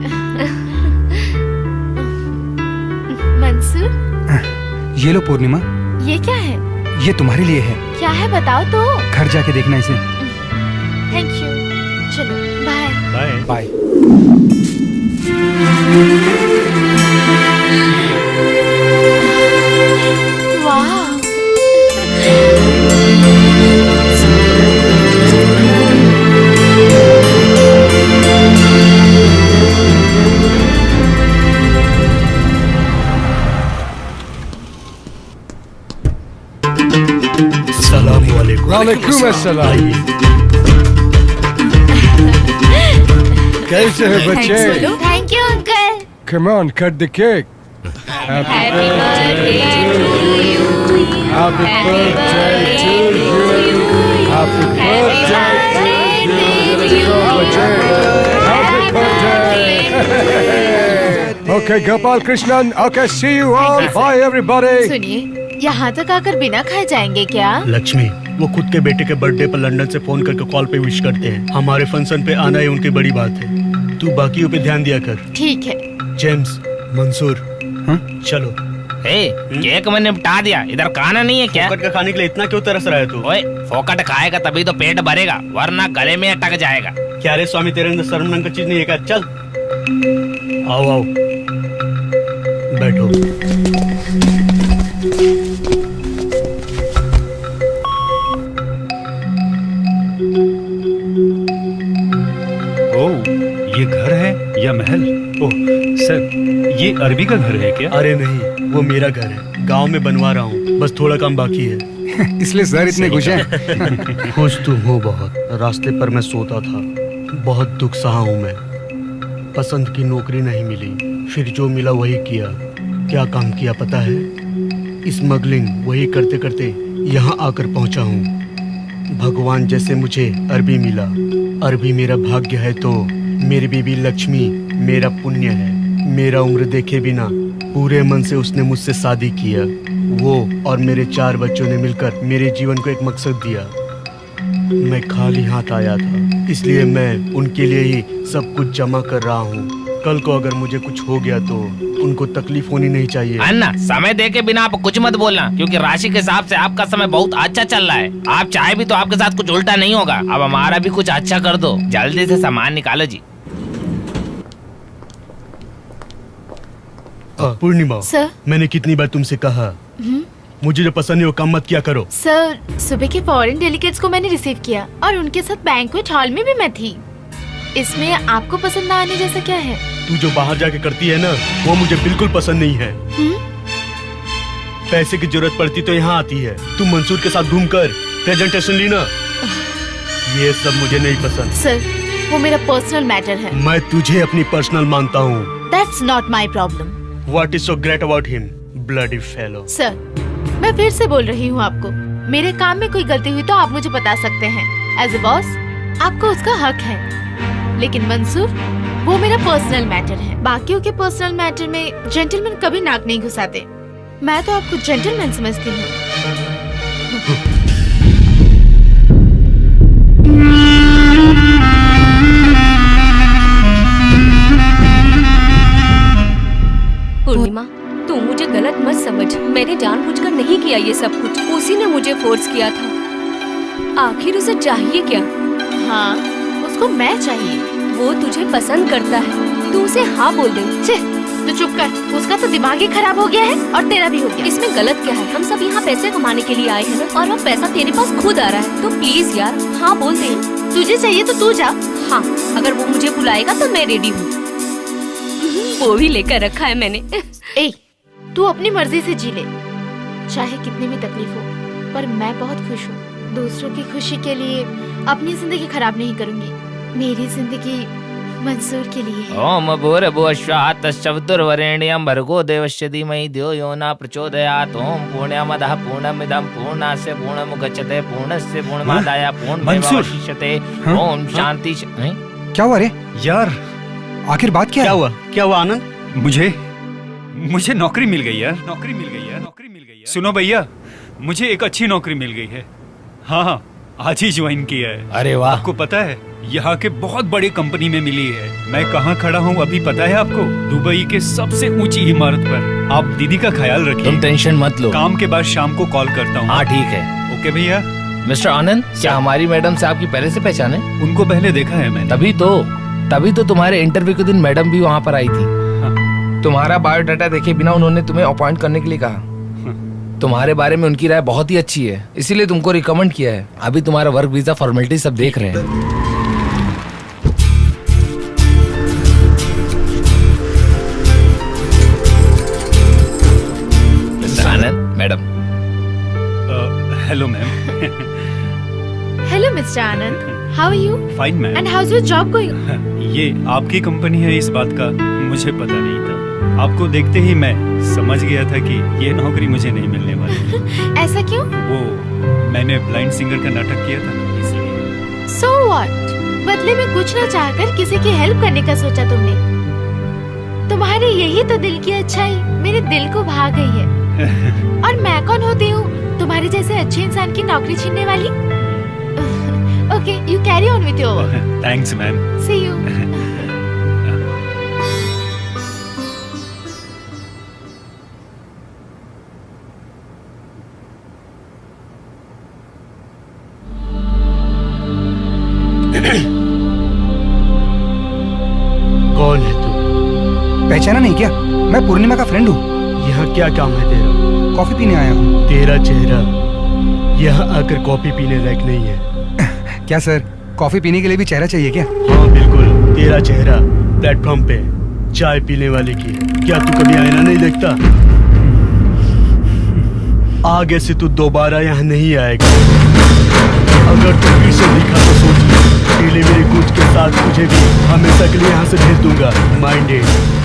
मंसूर, ये लो पूर्णिमा। ये क्या है? ये तुम्हारे लिए है। क्या है बताओ तो। घर जाके देखना इसे। Thank you. चलो, बाय। Bye bye. वाह। वालेकुम अस्सलाम। कैसे है बच्चे? Thank you uncle. Come on, cut the cake. Happy birthday to you. Happy birthday to you. Happy birthday to you. Happy birthday. Okay, Gopal Krishnan. Okay, see you all. Bye everybody. सुनिए, यहाँ तक आकर बिना खाए जाएंगे क्या? लक्ष्मी, वो खुद के बेटे के बर्थडे पर लंदन से फोन करके कॉल पे विश करते हैं। हमारे फंक्शन पे आना ही उनकी बड़ी बात है। तू बाकियों पे ध्यान दिया कर। ठीक है। जेम्स, मंसूर, चलो। केक मैंने निपटा दिया, इधर खाना नहीं है क्या? फोकट का खाने के लिए इतना क्यों तरस रहा है तू? ओए, फोकट खाएगा तभी तो पेट भरेगा, वरना गले में अटक जाएगा। क्या रे स्वामी, तेरे अंदर शर्म नाम का चीज नहीं है क्या? चल आओ आओ, बैठो। ओह, ये घर है या महल? ओह सर, ये अरबी का घर है क्या? अरे नहीं, वो मेरा घर है, गांव में बनवा रहा हूँ, बस थोड़ा काम बाकी है। इसलिए सर इतने खुश हैं। खुश तो हूँ बहुत। रास्ते पर मैं सोता था, बहुत दुख सहा हूँ मैं। पसंद की नौकरी नहीं मिली, फिर जो मिला वही किया। क्या काम किया पता है? स्मगलिंग, वही करते करते यहाँ आकर पहुँचा हूँ। भगवान जैसे मुझे अरबी मिला। अरबी मेरा भाग्य है तो मेरी बीबी लक्ष्मी मेरा पुण्य है। मेरा उम्र देखे बिना पूरे मन से उसने मुझसे शादी किया। वो और मेरे 4 बच्चों ने मिलकर मेरे जीवन को एक मकसद दिया। मैं खाली हाथ आया था, इसलिए मैं उनके लिए ही सब कुछ जमा कर रहा हूँ। कल को अगर मुझे कुछ हो गया तो उनको तकलीफ होनी नहीं चाहिए। अन्ना, समय देके बिना आप कुछ मत बोलना, क्योंकि राशि के हिसाब से आपका समय बहुत अच्छा चल रहा है। आप चाहे भी तो आपके साथ कुछ उल्टा नहीं होगा। अब हमारा भी कुछ अच्छा कर दो, जल्दी से सामान निकालो जी। पूर्णिमा सर, मैंने कितनी बार तुमसे कहा, मुझे जो पसंद है वो काम मत किया करो। सर, सुबह के फॉरेन डेलीगेट्स को मैंने रिसीव किया और उनके साथ बैंक्वेट हॉल में भी मैं थी। इसमें आपको पसंद ना आने जैसा क्या है? तू जो बाहर जाके करती है ना, वो मुझे बिल्कुल पसंद नहीं है। पैसे की जरूरत पड़ती तो यहाँ आती है। तुम मंसूर के साथ घूमकर प्रेजेंटेशन ली ना। ये सब मुझे नहीं पसंद। सर, वो मेरा पर्सनल मैटर है। मैं तुझे अपनी पर्सनल मानता हूँ। That's not my problem. What is so great about him? Bloody fellow. Sir, मैं फिर से बोल रही हूँ आपको, मेरे काम में कोई गलती हुई तो आप मुझे बता सकते हैं। एज ए बॉस आपको उसका हक है, लेकिन मंसूर वो मेरा पर्सनल मैटर है। बाकियों के पर्सनल मैटर में जेंटलमैन कभी नाक नहीं घुसाते। मैं तो आपको जेंटलमैन समझती हूँ। पूर्णिमा, तू मुझे गलत मत समझ। मैंने जानबूझकर नहीं किया ये सब कुछ। उसी ने मुझे फोर्स किया था। आखिर उसे चाहिए क्या? हाँ, उसको मैं चाहिए। वो तुझे पसंद करता है, तू उसे हाँ बोल दे। तो चुप कर, उसका तो दिमाग ही खराब हो गया है और तेरा भी हो गया। इसमें गलत क्या है? हम सब यहाँ पैसे कमाने के लिए आए हैं ना, और वो पैसा तेरे पास खुद आ रहा है, तो प्लीज यार हाँ बोल दे। तुझे चाहिए तो तू जा। हाँ, अगर वो मुझे बुलाएगा तो मैं रेडी हूँ। वो भी लेकर रखा है मैंने। ए, तू अपनी मर्जी से जी ले, चाहे कितनी भी तकलीफ हो, पर मैं बहुत खुश हूँ। दूसरों की खुशी के लिए अपनी जिंदगी खराब नहीं करूंगी। मेरी जिंदगी मंसूर के लिए है। ओम भूर्भुवस्वात् तस्सवितुर्वरेण्यं भर्गो देवस्य धीमहि धियो यो न प्रचोदयात्। ओम पूर्णमदः पूर्णमिदं पूर्णस्य पूर्णमुदच्यते पूर्णस्य पूर्णमादाय पूर्णमेवावशिष्यते। ओम शांति। क्या हुआ रे यार? आखिर बात क्या है? क्या हुआ आनंद? मुझे नौकरी मिल गई यार। नौकरी मिल गई। सुनो भैया, मुझे एक अच्छी नौकरी मिल गई है। हाँ, आज ही ज्वाइन किया है। अरे वाह। आपको पता है, यहाँ के बहुत बड़ी कंपनी में मिली है। मैं कहाँ खड़ा हूँ अभी पता है आपको? दुबई के सबसे ऊंची इमारत पर। आप दीदी का ख्याल रखिए। तुम टेंशन मत लो, काम के बाद शाम को कॉल करता हूँ। हाँ ठीक है। ओके भैया। मिस्टर आनंद, क्या हमारी मैडम से आपकी पहले से पहचान है? उनको पहले देखा है मैंने। तभी तो तुम्हारे इंटरव्यू के दिन मैडम भी वहाँ पर आई थी। हाँ। तुम्हारा बायोडाटा देखे बिना उन्होंने तुम्हें अपॉइंट करने के लिए कहा। तुम्हारे बारे में उनकी राय बहुत ही अच्छी है, इसीलिए तुमको रिकमेंड किया है। अभी तुम्हारा वर्क वीजा फॉर्मेलिटी सब देख रहे हैं। Mister Anand, madam. Hello ma'am. Hello mister Anand, how are you? Fine ma'am. And how's your job going? ये आपकी कंपनी है, इस बात का मुझे पता नहीं था। आपको देखते ही मैं समझ गया था कि ये नौकरी मुझे नहीं मिलने वाली। ऐसा क्यों? वो मैंने ब्लाइंड सिंगर का नाटक किया था इसलिए। So what? बदले में कुछ न चाहकर किसी की हेल्प करने का सोचा तुमने। तुम्हारी यही तो दिल की अच्छाई मेरे दिल को भा गई है। और मैं कौन होती हूँ तुम्हारे जैसे अच्छे इंसान की नौकरी छीनने वाली? Okay, you carry on with your work. Thanks ma'am. See you. कौन है तू? पहचाना नहीं क्या? मैं पूर्णिमा का फ्रेंड हूँ। यहाँ क्या काम है तेरा? कॉफी पीने आया हूँ। तेरा चेहरा यहाँ आकर कॉफी पीने लायक नहीं है। क्या सर, कॉफी पीने के लिए भी चेहरा चाहिए क्या? हाँ बिल्कुल, तेरा चेहरा प्लेटफॉर्म पे चाय पीने वाले की है। क्या तू कभी आईना नहीं देखता? आगे से तू दोबारा यहाँ नहीं आएगा। अगर तू फिर से दिखा तो सोच डिलीवरी गुड्स के साथ तुझे भी हमेशा के लिए यहाँ से भेज दूंगा। माइंडेड।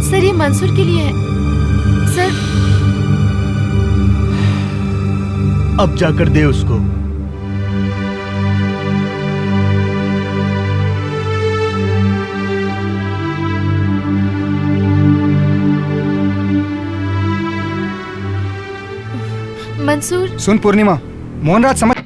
सर, ये मंसूर के लिए है। सर, अब जाकर दे उसको। मंसूर। सुन पूर्णिमा, मोहनराज समझ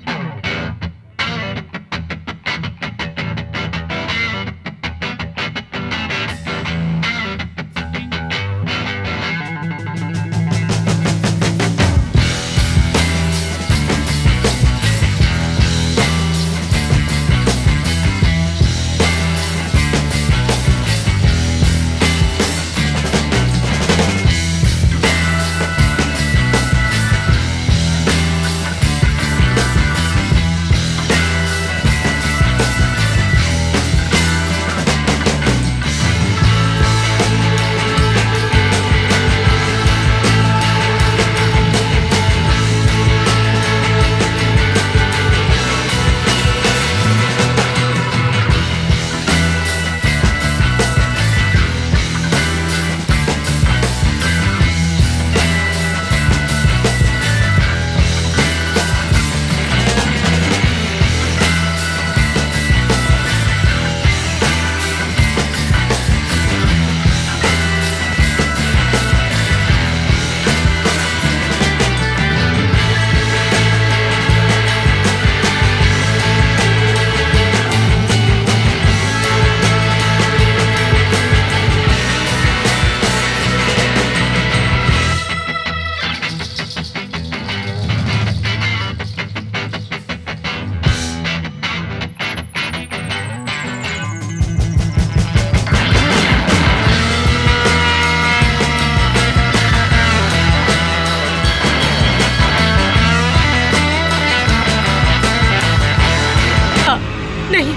नहीं,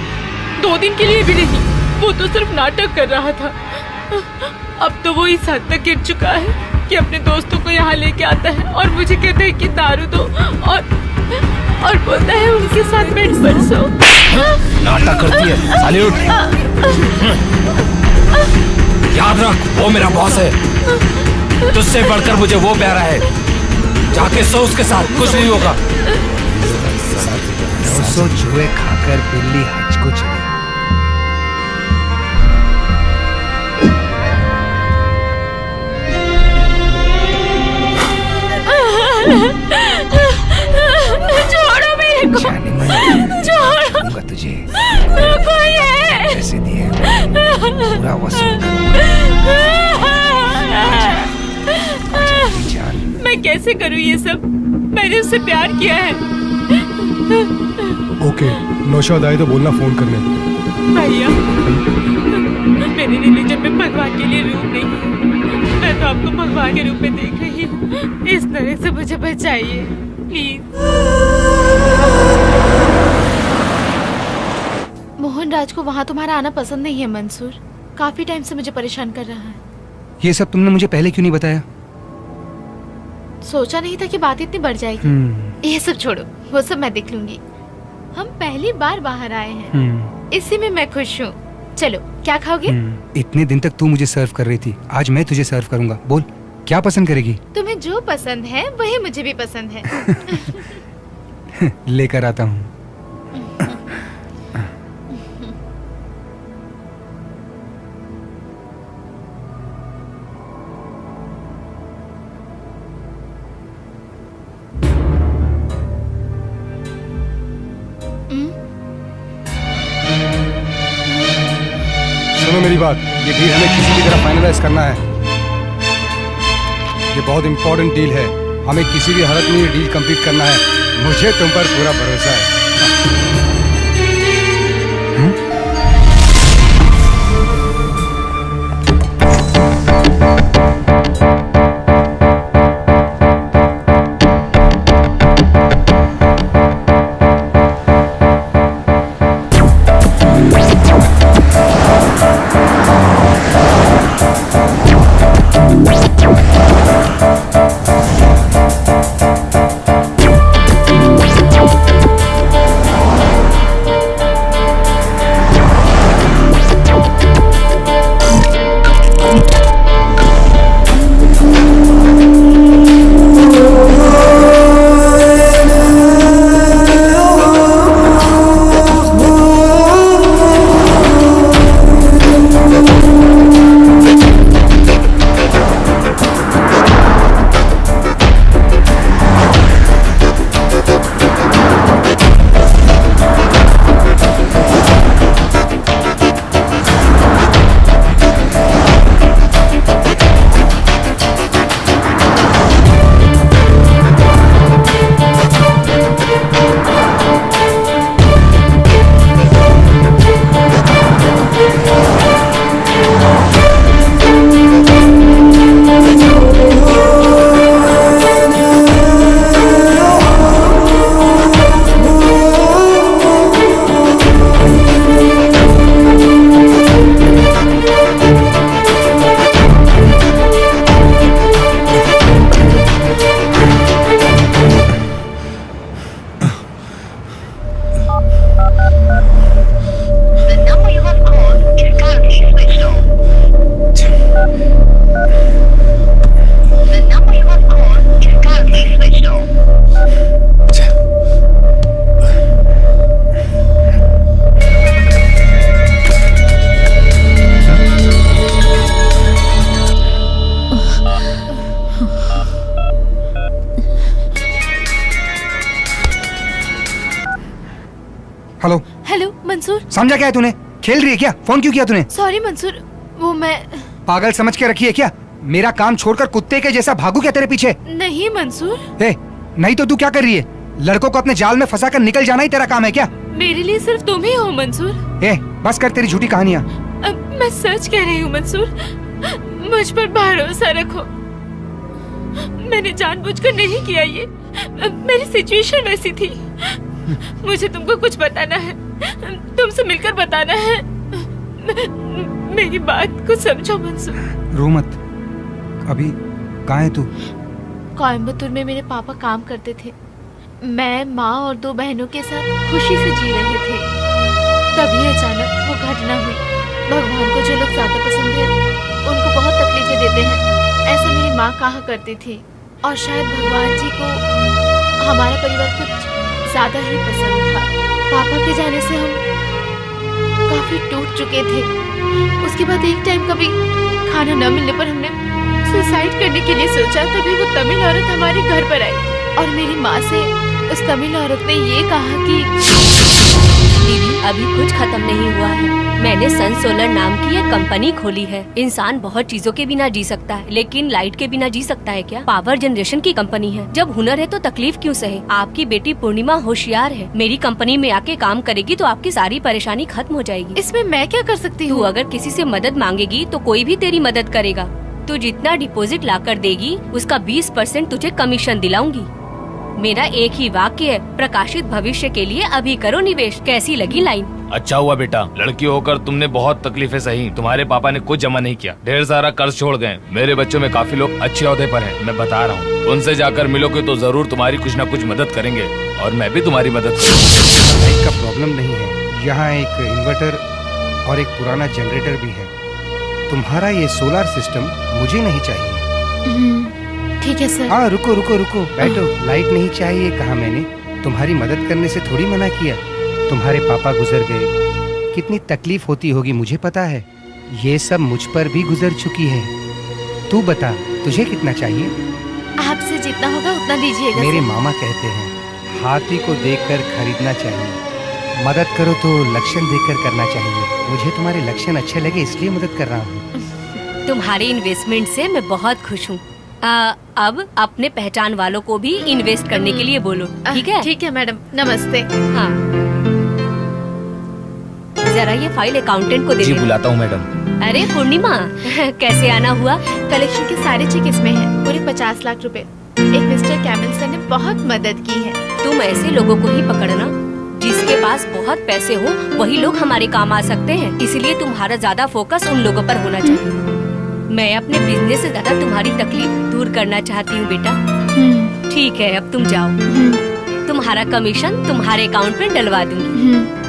2 दिन के लिए भी नहीं। वो तो सिर्फ नाटक कर रहा था। अब तो वो इस हद तक गिर चुका है कि अपने दोस्तों को यहाँ लेके आता है और मुझे कहता है कि दारू दो और बोलता है उनके साथ बेड पर सो। नाटक करती है साली, उठ। याद रख, वो मेरा बॉस है, तुझसे बढ़कर मुझे वो प्यारा है। जाके सो उसके साथ, कुछ नहीं होगा। 900 जुए खाकर बिल्ली हज को चली। छोड़ो मेरे को, छोड़ो तुझे कोई है। पैसे दिए पूरा वसूल मैं कैसे करूँ ये सब? मैंने उससे प्यार किया है। ओके, नौशाद आए तो बोलना फोन करने। भैया, मेरे रिलीजन में भगवान के लिए रूप नहीं है। मैं तो आपको भगवान के रूप में देख रही हूँ। इस तरह से मुझे बचाइए प्लीज। मोहन राज को वहाँ तुम्हारा आना पसंद नहीं है मंसूर। काफी टाइम से मुझे परेशान कर रहा है। ये सब तुमने मुझे पहले क्यों नहीं बताया? सोचा नहीं था कि बात इतनी बढ़ जाएगी। ये सब छोड़ो, वो सब मैं देख लूंगी। हम पहली बार बाहर आए हैं, इसी में मैं खुश हूँ। चलो, क्या खाओगे? इतने दिन तक तू मुझे सर्व कर रही थी, आज मैं तुझे सर्व करूंगा। बोल, क्या पसंद करेगी? तुम्हें जो पसंद है वही मुझे भी पसंद है। लेकर आता हूँ। सुनो मेरी बात, ये डील हमें किसी भी तरह फाइनलाइज करना है। ये बहुत इंपॉर्टेंट डील है, हमें किसी भी हालत में ये डील कंप्लीट करना है। मुझे तुम पर पूरा भरोसा है। Hello hello Mansoor. समझा क्या है तूने? खेल रही है क्या? फोन क्यों किया तूने? सॉरी मंसूर, वो मैं पागल समझ के रखी है क्या? मेरा काम छोड़कर कुत्ते के जैसा भागू क्या तेरे पीछे? नहीं मंसूर। ए, नहीं तो तू क्या कर रही है? लड़कों को अपने जाल में फंसाकर निकल जाना ही तेरा काम है क्या? मेरे लिए सिर्फ तुम ही हो मंसूर। ए, बस कर तेरी झूठी कहानियाँ। मैं सच कह रही हूँ मंसूर, मुझ पर भरोसा रखो। मैंने जानबूझकर नहीं किया ये, मेरी सिचुएशन वैसी थी। मुझे तुमको कुछ बताना है, तुमसे मिलकर बताना है। मेरी बात को समझो मंसूर। रो मत। अभी कहाँ है तू? कोयम्बतूर में मेरे पापा काम करते थे। मैं, माँ और 2 बहनों के साथ खुशी से जी रहे थे। तभी अचानक वो घटना हुई। भगवान को जो लोग ज्यादा पसंद है उनको बहुत तकलीफें देते हैं, ऐसा मेरी माँ कहा करती थी। और शायद भगवान जी को हमारा परिवार कुछ ज्यादा ही पसंद था। पापा के जाने से हम काफी टूट चुके थे। उसके बाद एक टाइम कभी खाना न मिलने पर हमने सुसाइड करने के लिए सोचा। तभी वो तमिल औरत हमारे घर पर आई और मेरी माँ से उस तमिल औरत ने ये कहा कि दीदी, अभी कुछ खत्म नहीं हुआ है। मैंने सन सोलर नाम की एक कंपनी खोली है। इंसान बहुत चीजों के बिना जी सकता है, लेकिन लाइट के बिना जी सकता है क्या? पावर जनरेशन की कंपनी है। जब हुनर है तो तकलीफ क्यों सहे? आपकी बेटी पूर्णिमा होशियार है। मेरी कंपनी में आके काम करेगी तो आपकी सारी परेशानी खत्म हो जाएगी। इसमें मैं क्या कर सकती तू हूँ? अगर किसी से मदद मांगेगी तो कोई भी तेरी मदद करेगा। तू जितना डिपॉजिट ला कर देगी उसका 20% तुझे कमीशन दिलाऊंगी। मेरा एक ही वाक्य है, प्रकाशित भविष्य के लिए अभी करो निवेश। कैसी लगी लाइन? अच्छा हुआ बेटा, लड़की होकर तुमने बहुत तकलीफें सही। तुम्हारे पापा ने कुछ जमा नहीं किया, ढेर सारा कर्ज छोड़ गए। मेरे बच्चों में काफी लोग अच्छे ओहदे पर हैं, मैं बता रहा हूँ। उनसे जाकर मिलोगे तो जरूर तुम्हारी कुछ न कुछ मदद करेंगे और मैं भी तुम्हारी मदद करूँगा। लाइट का प्रॉब्लम नहीं है, यहाँ एक इन्वर्टर और एक पुराना जनरेटर भी है। तुम्हारा ये सोलर सिस्टम मुझे नहीं चाहिए। ठीक है सर। हाँ रुको रुको रुको, बैठो। लाइट नहीं चाहिए कहा मैंने, तुम्हारी मदद करने से थोड़ी मना किया। तुम्हारे पापा गुजर गए, कितनी तकलीफ होती होगी मुझे पता है। ये सब मुझ पर भी गुजर चुकी है। तू बता, तुझे कितना चाहिए? आपसे जितना होगा उतना दीजिएगा। मेरे मामा कहते हैं हाथी को देखकर खरीदना चाहिए, मदद करो तो लक्षण देखकर करना चाहिए। मुझे तुम्हारे लक्षण अच्छे लगे इसलिए मदद कर रहा हूँ। तुम्हारे इन्वेस्टमेंट से मैं बहुत खुश हूँ। अब अपने पहचान वालों को भी इन्वेस्ट करने के लिए बोलो, ठीक है? ठीक है मैडम, नमस्ते। हाँ, जरा ये फाइल अकाउंटेंट को दे जी देना। बुलाता हूँ मैडम। अरे पूर्णिमा, कैसे आना हुआ? कलेक्शन के सारे चेक इसमें हैं, पूरे 50 लाख रुपए। एक मिस्टर कैमल सर ने बहुत मदद की है। तुम ऐसे लोगों को ही पकड़ना जिसके पास बहुत पैसे हो, वही लोग हमारे काम आ सकते हैं। इसलिए तुम्हारा ज्यादा फोकस उन लोगों पर होना चाहिए। मैं अपने बिजनेस से ज्यादा तुम्हारी तकलीफ दूर करना चाहती हूँ बेटा। ठीक है, अब तुम जाओ। तुम्हारा कमीशन तुम्हारे अकाउंट में डलवा दूंगी।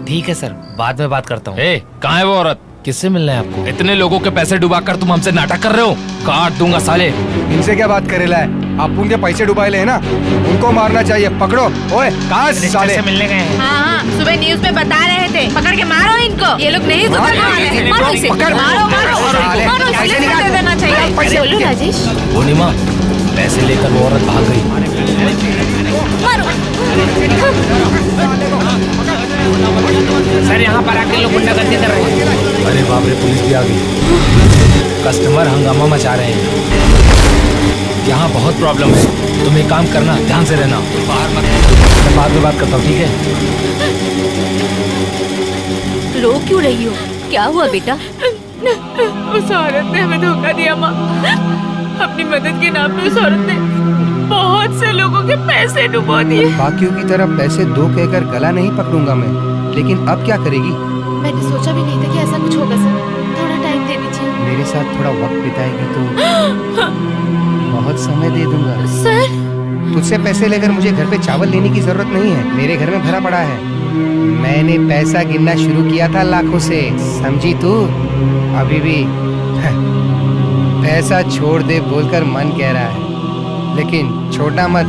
ठीक है सर, बाद में बात करता हूँ। कहाँ है वो औरत? किससे मिलना है आपको? इतने लोगों के पैसे डुबाकर तुम हमसे नाटक कर रहे हो, काट दूंगा साले। इनसे क्या बात करेला है? आप उनके पैसे डुबाए है ना, उनको मारना चाहिए। पकड़ो। ओए कहाँ साले? मिलने गए हैं। हाँ, सुबह न्यूज में बता रहे थे, पकड़ के मारो इनको। ये लोग नहीं सुधरने वाले हैं। मारो इसे, मारो मारो मारो, इसे दे देना चाहिए। बोलो राजेश। पूर्णिमा, पैसे लेकर वो औरत भाग गई। सर यहाँ पर आके लोग गुंडागर्दी कर रहे हैं। अरे बाप रे, पुलिस भी आ गई। कस्टमर हंगामा मचा रहे हैं। यहाँ बहुत प्रॉब्लम है, तुम एक काम करना, ध्यान से रहना, बाहर मत। मैं बाद में बात करता हूँ, ठीक है? रो क्यों रही हो? क्या हुआ बेटा? उस औरत ने हमें धोखा दिया माँ। अपनी मदद के नाम पे उस औरत ने बहुत से लोगों के पैसे डुबो दिए। बाकियों की तरह पैसे दो कहकर गला नहीं पकड़ूंगा मैं, लेकिन अब क्या करेगी? मैंने सोचा भी नहीं था कि ऐसा कुछ होगा सर। थोड़ा टाइम दे दीजिए। मेरे साथ थोड़ा वक्त बिताएगी तो बहुत समय दे दूंगा। सर, तुझसे पैसे लेकर मुझे घर पे चावल लेने की जरूरत नहीं है, मेरे घर में भरा पड़ा है। मैंने पैसा गिनना शुरू किया था लाखों से, समझी तू? अभी भी पैसा छोड़ दे बोलकर मन कह रहा है, लेकिन छोटा मत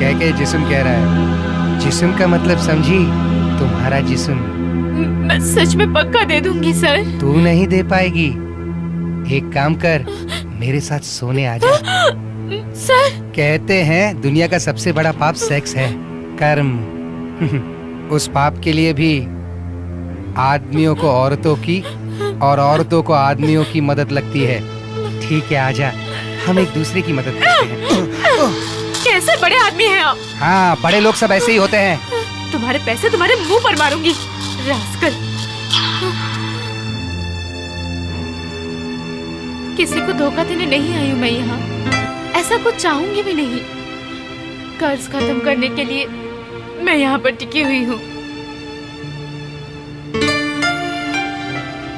कह के जिस्म कह रहा है। जिस्म का मतलब समझी? तुम्हारा जिस्म। मैं सच में पक्का दे दूंगी सर। तू नहीं दे पाएगी। एक काम कर, मेरे साथ सोने आ जा। सर, कहते हैं दुनिया का सबसे बड़ा पाप सेक्स है, कर्म। उस पाप के लिए भी आदमियों को औरतों की और औरतों को आदमियों की मदद लगती है। ठीक है, आजा, हम एक दूसरे की मदद करते हैं। कैसे बड़े आदमी हैं आप? हाँ, बड़े लोग सब ऐसे ही होते हैं। तुम्हारे पैसे तुम्हारे मुंह पर मारूंगी, रास्कल। किसी को धोखा देने नहीं आई हूँ मैं यहाँ, ऐसा कुछ चाहूंगी भी नहीं। कर्ज खत्म करने के लिए मैं यहाँ पर टिकी हुई हूँ।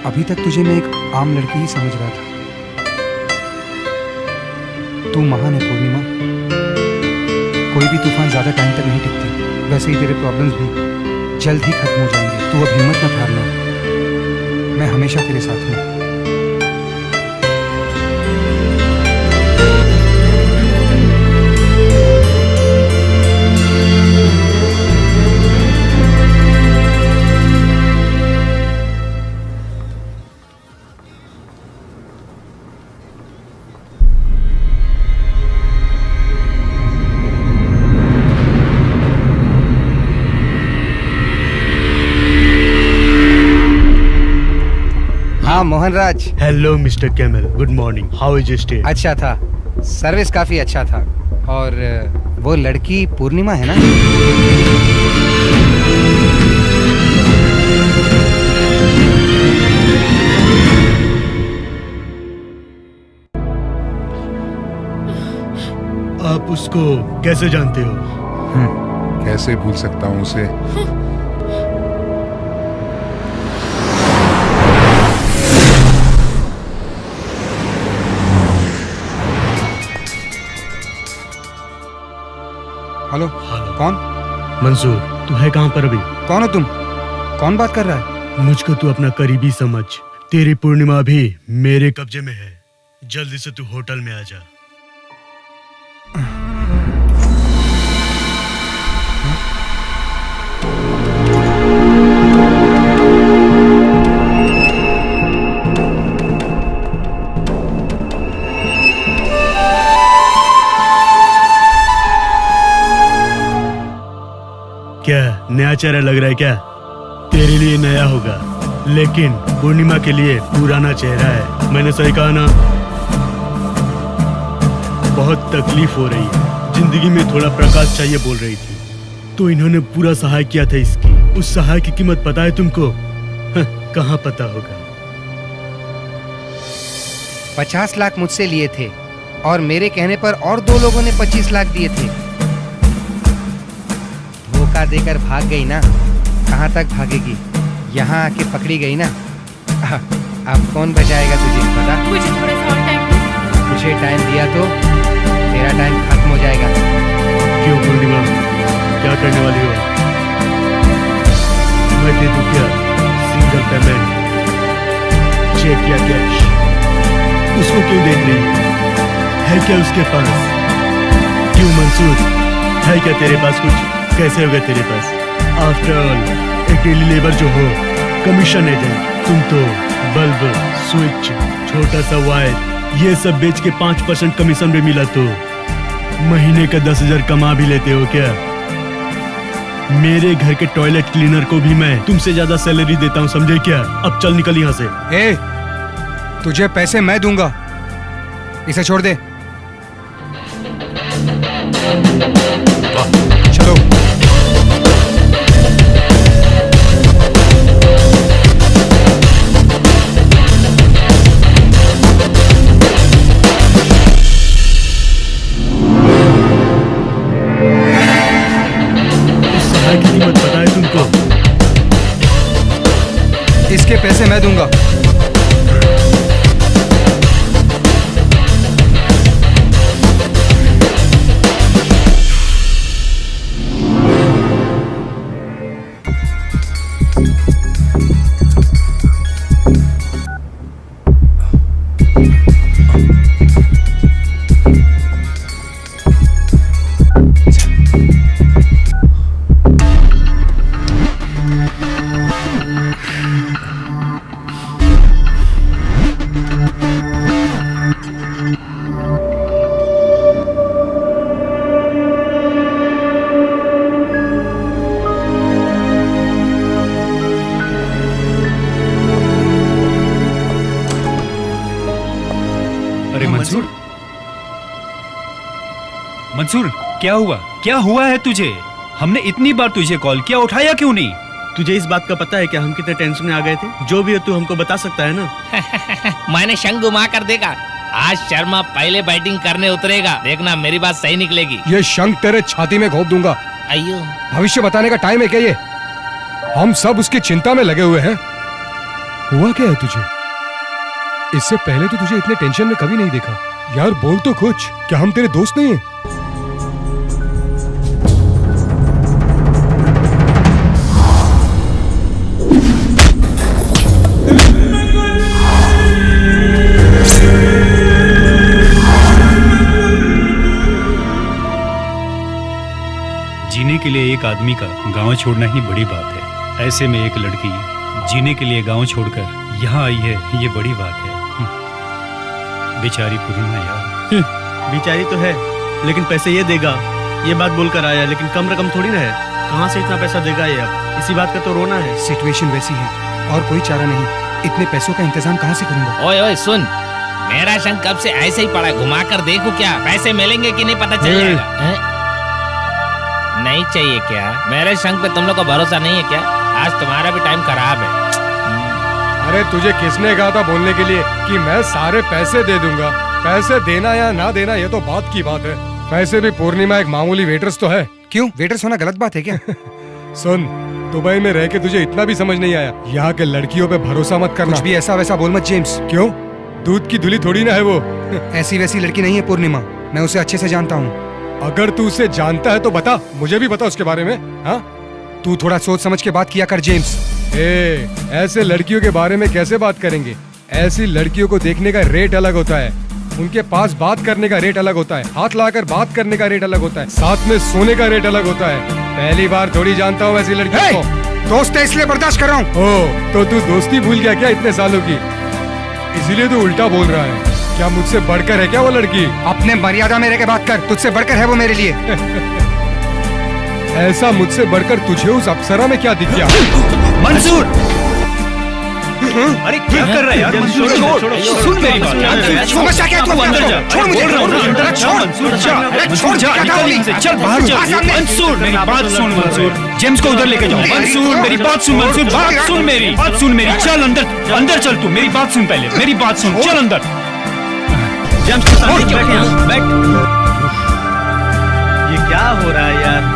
अभी तक तुझे मैं एक आम लड़की ही समझ रहा था। तू महान है पूर्णिमा। कोई भी तूफान ज्यादा टाइम तक नहीं टिकती। वैसे ही तेरे प्रॉब्लम्स भी जल्द ही खत्म हो जाएंगे। तू अब हिम्मत मत हारना। मैं हमेशा तेरे साथ हूँ। हाँ Mohanraj. Hello mister camel, good morning. How is your stay? अच्छा था, सर्विस काफी अच्छा था। और वो लड़की पूर्णिमा है ना? आप उसको कैसे जानते हो? कैसे भूल सकता हूँ उसे। हेलो। हेलो। कौन? मंसूर, तू है कहाँ पर अभी? कौन हो तुम? कौन बात कर रहा है? मुझको तू अपना करीबी समझ। तेरी पूर्णिमा भी मेरे कब्जे में है। जल्दी से तू होटल में आ जा। क्या नया चेहरा लग रहा है क्या? तेरे लिए नया होगा, लेकिन पूर्णिमा के लिए पुराना चेहरा है। मैंने सही कहा ना? बहुत तकलीफ हो रही है, जिंदगी में थोड़ा प्रकाश चाहिए बोल रही थी, तो इन्होंने पूरा सहाय किया था इसकी। उस सहाय की कीमत पता है तुमको? कहाँ पता होगा। 50 लाख मुझसे लिए थे और मेरे कहने पर और 2 लोगों ने 25 लाख दिए थे। धोखा देकर भाग गई ना? कहाँ तक भागेगी? यहाँ आके पकड़ी गई ना? अब कौन बचाएगा तुझे, पता? मुझे थोड़ा सा और टाइम दो। तुझे टाइम दिया तो तेरा टाइम खत्म हो जाएगा। क्यों पूर्णिमा, क्या करने वाली हो? मैं दे दूं क्या सिंगल पेमेंट, चेक या कैश? उसको क्यों देख रही है? क्या उसके पास? क्यों मंसूर, है क्या तेरे पास कुछ? कैसे होगा तेरे पास? आफ्टर ऑल एक डेली लेबर जो हो, कमीशन एजेंट, तुम तो बल्ब, स्विच, छोटा सा वायर, ये सब बेच के 5% कमीशन भी मिला तो महीने का 10,000 कमा भी लेते हो क्या? मेरे घर के टॉयलेट क्लीनर को भी मैं तुमसे ज्यादा सैलरी देता हूँ, समझे क्या? अब चल निकल यहाँ से। ए, तुझे पैसे मैं दूंगा, इसे छोड़ दे। चलो। इस सहाय की कीमत पता है तुमको? इसके पैसे मैं दूंगा। अरे मंसूर, मंसूर क्या हुआ? क्या हुआ है तुझे? हमने इतनी बार तुझे कॉल किया, उठाया क्यों नहीं? तुझे इस बात का पता है क्या हम कितने टेंशन में आ गए थे? जो भी है तू हमको बता सकता है ना? मैंने शंख घुमा कर देखा, आज शर्मा पहले बैटिंग करने उतरेगा, देखना मेरी बात सही निकलेगी। ये शंख तेरे छाती में घोंप दूंगा। अयो भविष्य बताने का टाइम है क्या ये? हम सब उसकी चिंता में लगे हुए हैं। हुआ क्या है तुझे? इससे पहले तो तुझे इतने टेंशन में कभी नहीं देखा। यार बोल तो कुछ, क्या हम तेरे दोस्त नहीं हैं? जीने के लिए एक आदमी का गांव छोड़ना ही बड़ी बात है। ऐसे में एक लड़की जीने के लिए गांव छोड़कर यहाँ आई है, ये बड़ी बात है। बेचारी पूर्णिमा यार। बेचारी तो है, लेकिन पैसे ये देगा, ये बात बोलकर आया, लेकिन कम रकम थोड़ी ना है। कहाँ से इतना पैसा देगा ये? अब इसी बात का तो रोना है। सिचुएशन वैसी है और कोई चारा नहीं। इतने पैसों का इंतजाम कहाँ से करूंगा? ओए ओए सुन, मेरा शंख कब से ऐसे ही पड़ा है, घुमा कर देखो क्या पैसे मिलेंगे कि नहीं पता चल जाएगा। नहीं चाहिए क्या? मेरे शंख पे तुम लोग का भरोसा नहीं है क्या? आज तुम्हारा भी टाइम खराब है। अरे तुझे किसने कहा था बोलने के लिए कि मैं सारे पैसे दे दूंगा? पैसे देना या ना देना ये तो बात की बात है। पैसे भी पूर्णिमा एक मामूली वेटर्स तो है। क्यों, वेटर्स होना गलत बात है क्या? सुन, दुबई में रह के तुझे इतना भी समझ नहीं आया? यहाँ के लड़कियों पे भरोसा मत करना। कुछ भी ऐसा वैसा बोल मत जेम्स। क्यों? दूध की धुली थोड़ी ना है वो। ऐसी वैसी लड़की नहीं है पूर्णिमा, मैं उसे अच्छे से जानता हूँ। अगर तू उसे जानता है तो बता, मुझे भी बता उसके बारे में। हाँ, तू थोड़ा सोच समझ के बात किया कर जेम्स। ऐसे लड़कियों के बारे में कैसे बात करेंगे? ऐसी लड़कियों को देखने का रेट अलग होता है, उनके पास बात करने का रेट अलग होता है, हाथ लाकर बात करने का रेट अलग होता है, साथ में सोने का रेट अलग होता है। पहली बार थोड़ी जानता हूँ ऐसी लड़कियों को। दोस्त है इसलिए बर्दाश्त कर रहा हूँ। ओ, तो तू दोस्ती भूल गया क्या इतने सालों की? इसीलिए तू उल्टा बोल रहा है। क्या मुझसे बढ़कर है क्या वो लड़की? अपने मर्यादा में रह के बात कर, तुझसे बढ़कर है वो मेरे लिए। ऐसा मुझसे बढ़कर तुझे उस अप्सरा में क्या दिख गया? मंसूर! अरे क्या कर रहा है यार? मंसूर छोड़, सुन मेरी बात। समस्या क्या है? तू अंदर जा, छोड़ मुझे, छोड़ जा, चल बाहर जा। मंसूर मेरी बात सुन मंसूर, जेम्स को उधर लेके जाओ। मंसूर मेरी बात सुन, मंसूर बात सुन मेरी, बात सुन मेरी। चल अंदर, अंदर चल तू, मेरी बात सुन पहले, मेरी बात सुन, चल अंदर। जेम्स के साथ बैठ यहाँ, बैठ। ये क्या हो रहा है यार?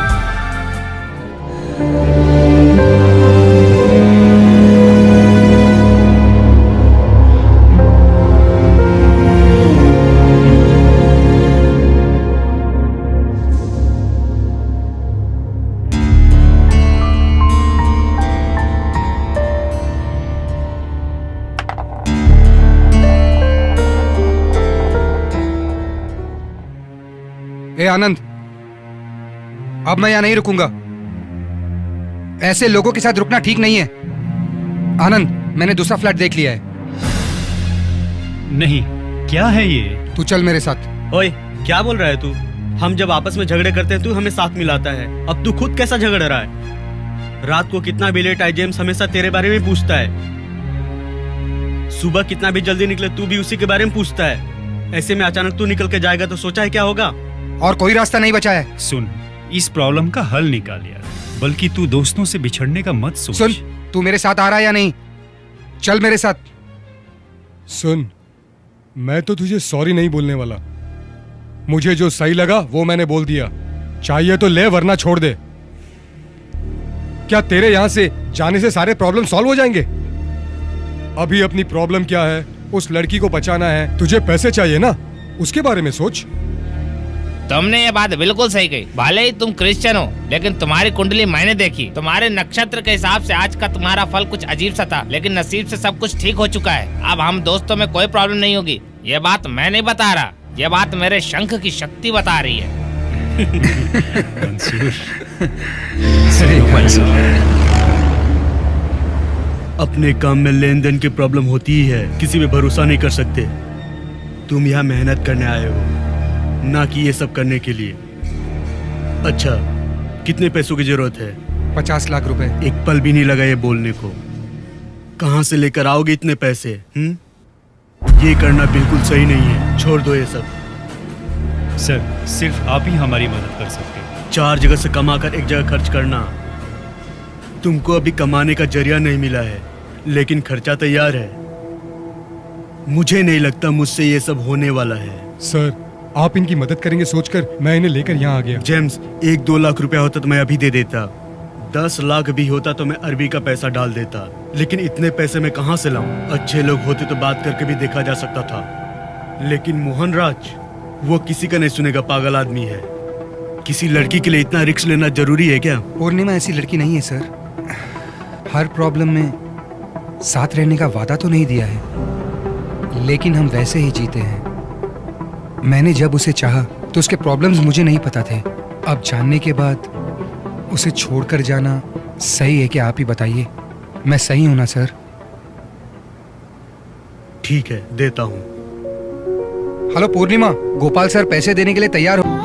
ए आनंद, अब मैं यहाँ नहीं रुकूंगा। ऐसे लोगों के साथ रुकना ठीक नहीं है। आनंद, मैंने दूसरा फ्लैट देख लिया है। नहीं, क्या है ये? तू चल मेरे साथ। ओए, क्या बोल रहा है तू? हम जब आपस में झगड़े करते हैं तू हमें साथ मिलाता है, अब तू खुद कैसा झगड़ रहा है? रात को कितना भी लेट आए जेम्स हमेशा तेरे बारे में पूछता है, सुबह कितना भी जल्दी निकले तू भी उसी के बारे में पूछता है। ऐसे में अचानक तू निकल के जाएगा तो सोचा है क्या होगा? और कोई रास्ता नहीं बचा है। सुन, इस प्रॉब्लम का हल निकाल यार, बल्कि तू दोस्तों से बिछड़ने का मत सोच। सुन, तू मेरे साथ आ रहा है या नहीं? चल मेरे साथ। सुन, मैं तो तुझे सॉरी नहीं बोलने वाला। मुझे जो सही लगा वो मैंने बोल दिया। चाहिए तो ले, वरना छोड़ दे। क्या तेरे यहां से जाने से सारे प्रॉब्लम सॉल्व हो जाएंगे? अभी अपनी प्रॉब्लम क्या है? उस लड़की को बचाना है। तुझे पैसे चाहिए ना, उसके बारे में सोच। तुमने ये बात बिल्कुल सही कही। भले ही तुम क्रिश्चियन हो, लेकिन तुम्हारी कुंडली मैंने देखी। तुम्हारे नक्षत्र के हिसाब से आज का तुम्हारा फल कुछ अजीब सा था, लेकिन नसीब से सब कुछ ठीक हो चुका है। अब हम दोस्तों में कोई प्रॉब्लम नहीं होगी। ये बात मैं नहीं बता रहा, ये बात मेरे शंख की शक्ति बता रही है। अपने काम में लेन देन की प्रॉब्लम होती ही है, किसी पे भरोसा नहीं कर सकते। तुम यहाँ मेहनत करने आए हो, ना कि ये सब करने के लिए। अच्छा, कितने पैसों की जरूरत है? 50 लाख रुपए। एक पल भी नहीं लगा ये बोलने को। कहाँ से लेकर आओगे इतने पैसे? ये करना बिल्कुल सही नहीं है, छोड़ दो ये सब। सर, सिर्फ आप ही हमारी मदद कर सकते हैं। 4 जगह से कमाकर एक जगह खर्च करना। तुमको अभी कमाने का जरिया नहीं मिला है, लेकिन खर्चा तैयार है। मुझे नहीं लगता मुझसे ये सब होने वाला है। सर, आप इनकी मदद करेंगे सोचकर मैं इन्हें लेकर यहाँ आ गया। जेम्स, 1-2 लाख रुपया होता तो मैं अभी दे देता। 10 लाख भी होता तो मैं अरबी का पैसा डाल देता, लेकिन इतने पैसे मैं कहाँ से लाऊं? अच्छे लोग होते तो बात करके भी देखा जा सकता था, लेकिन मोहन राज वो किसी का नहीं सुनेगा, पागल आदमी है। किसी लड़की के लिए इतना रिस्क लेना जरूरी है क्या? पूर्णिमा ऐसी लड़की नहीं है सर। हर प्रॉब्लम में साथ रहने का वादा तो नहीं दिया है, लेकिन हम वैसे ही जीते हैं। मैंने जब उसे चाहा तो उसके प्रॉब्लम्स मुझे नहीं पता थे। अब जानने के बाद उसे छोड़कर जाना सही है कि आप ही बताइए, मैं सही हूं ना सर? ठीक है, देता हूँ। हेलो पूर्णिमा, गोपाल सर पैसे देने के लिए तैयार हो।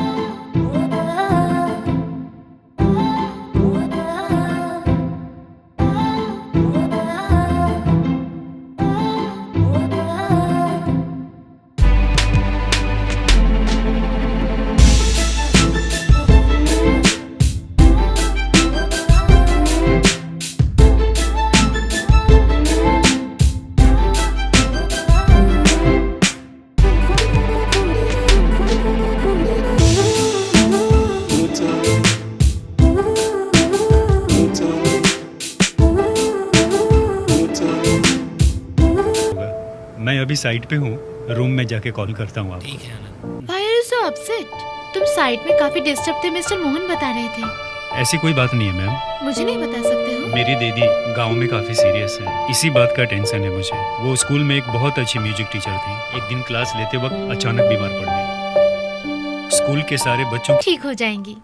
मैं अभी साइट पे हूँ, रूम में जाके कॉल करता हूँ आपको। ठीक है आनंद। Why are you so upset? तुम साइट में काफी डिस्टर्ब थे, मिस्टर मोहन बता रहे थे। ऐसी कोई बात नहीं है मैम। मुझे नहीं बता सकते हो? मेरी दीदी गांव में काफ़ी सीरियस है, इसी बात का टेंशन है मुझे। वो स्कूल में एक बहुत अच्छी म्यूजिक टीचर थी, एक दिन क्लास लेते वक्त अचानक बीमार पड़ गई। स्कूल के सारे बच्चों ठीक हो जाएंगी।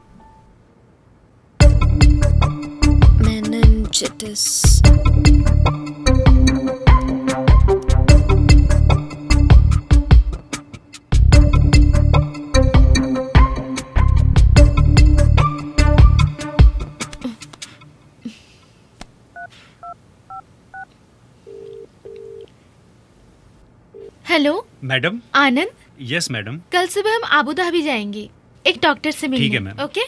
meningitis. Hello madam. Anand, yes madam. कल सुबह हम आबू धाबी जाएंगे एक डॉक्टर से मिलने। ठीक है ma'am. Okay?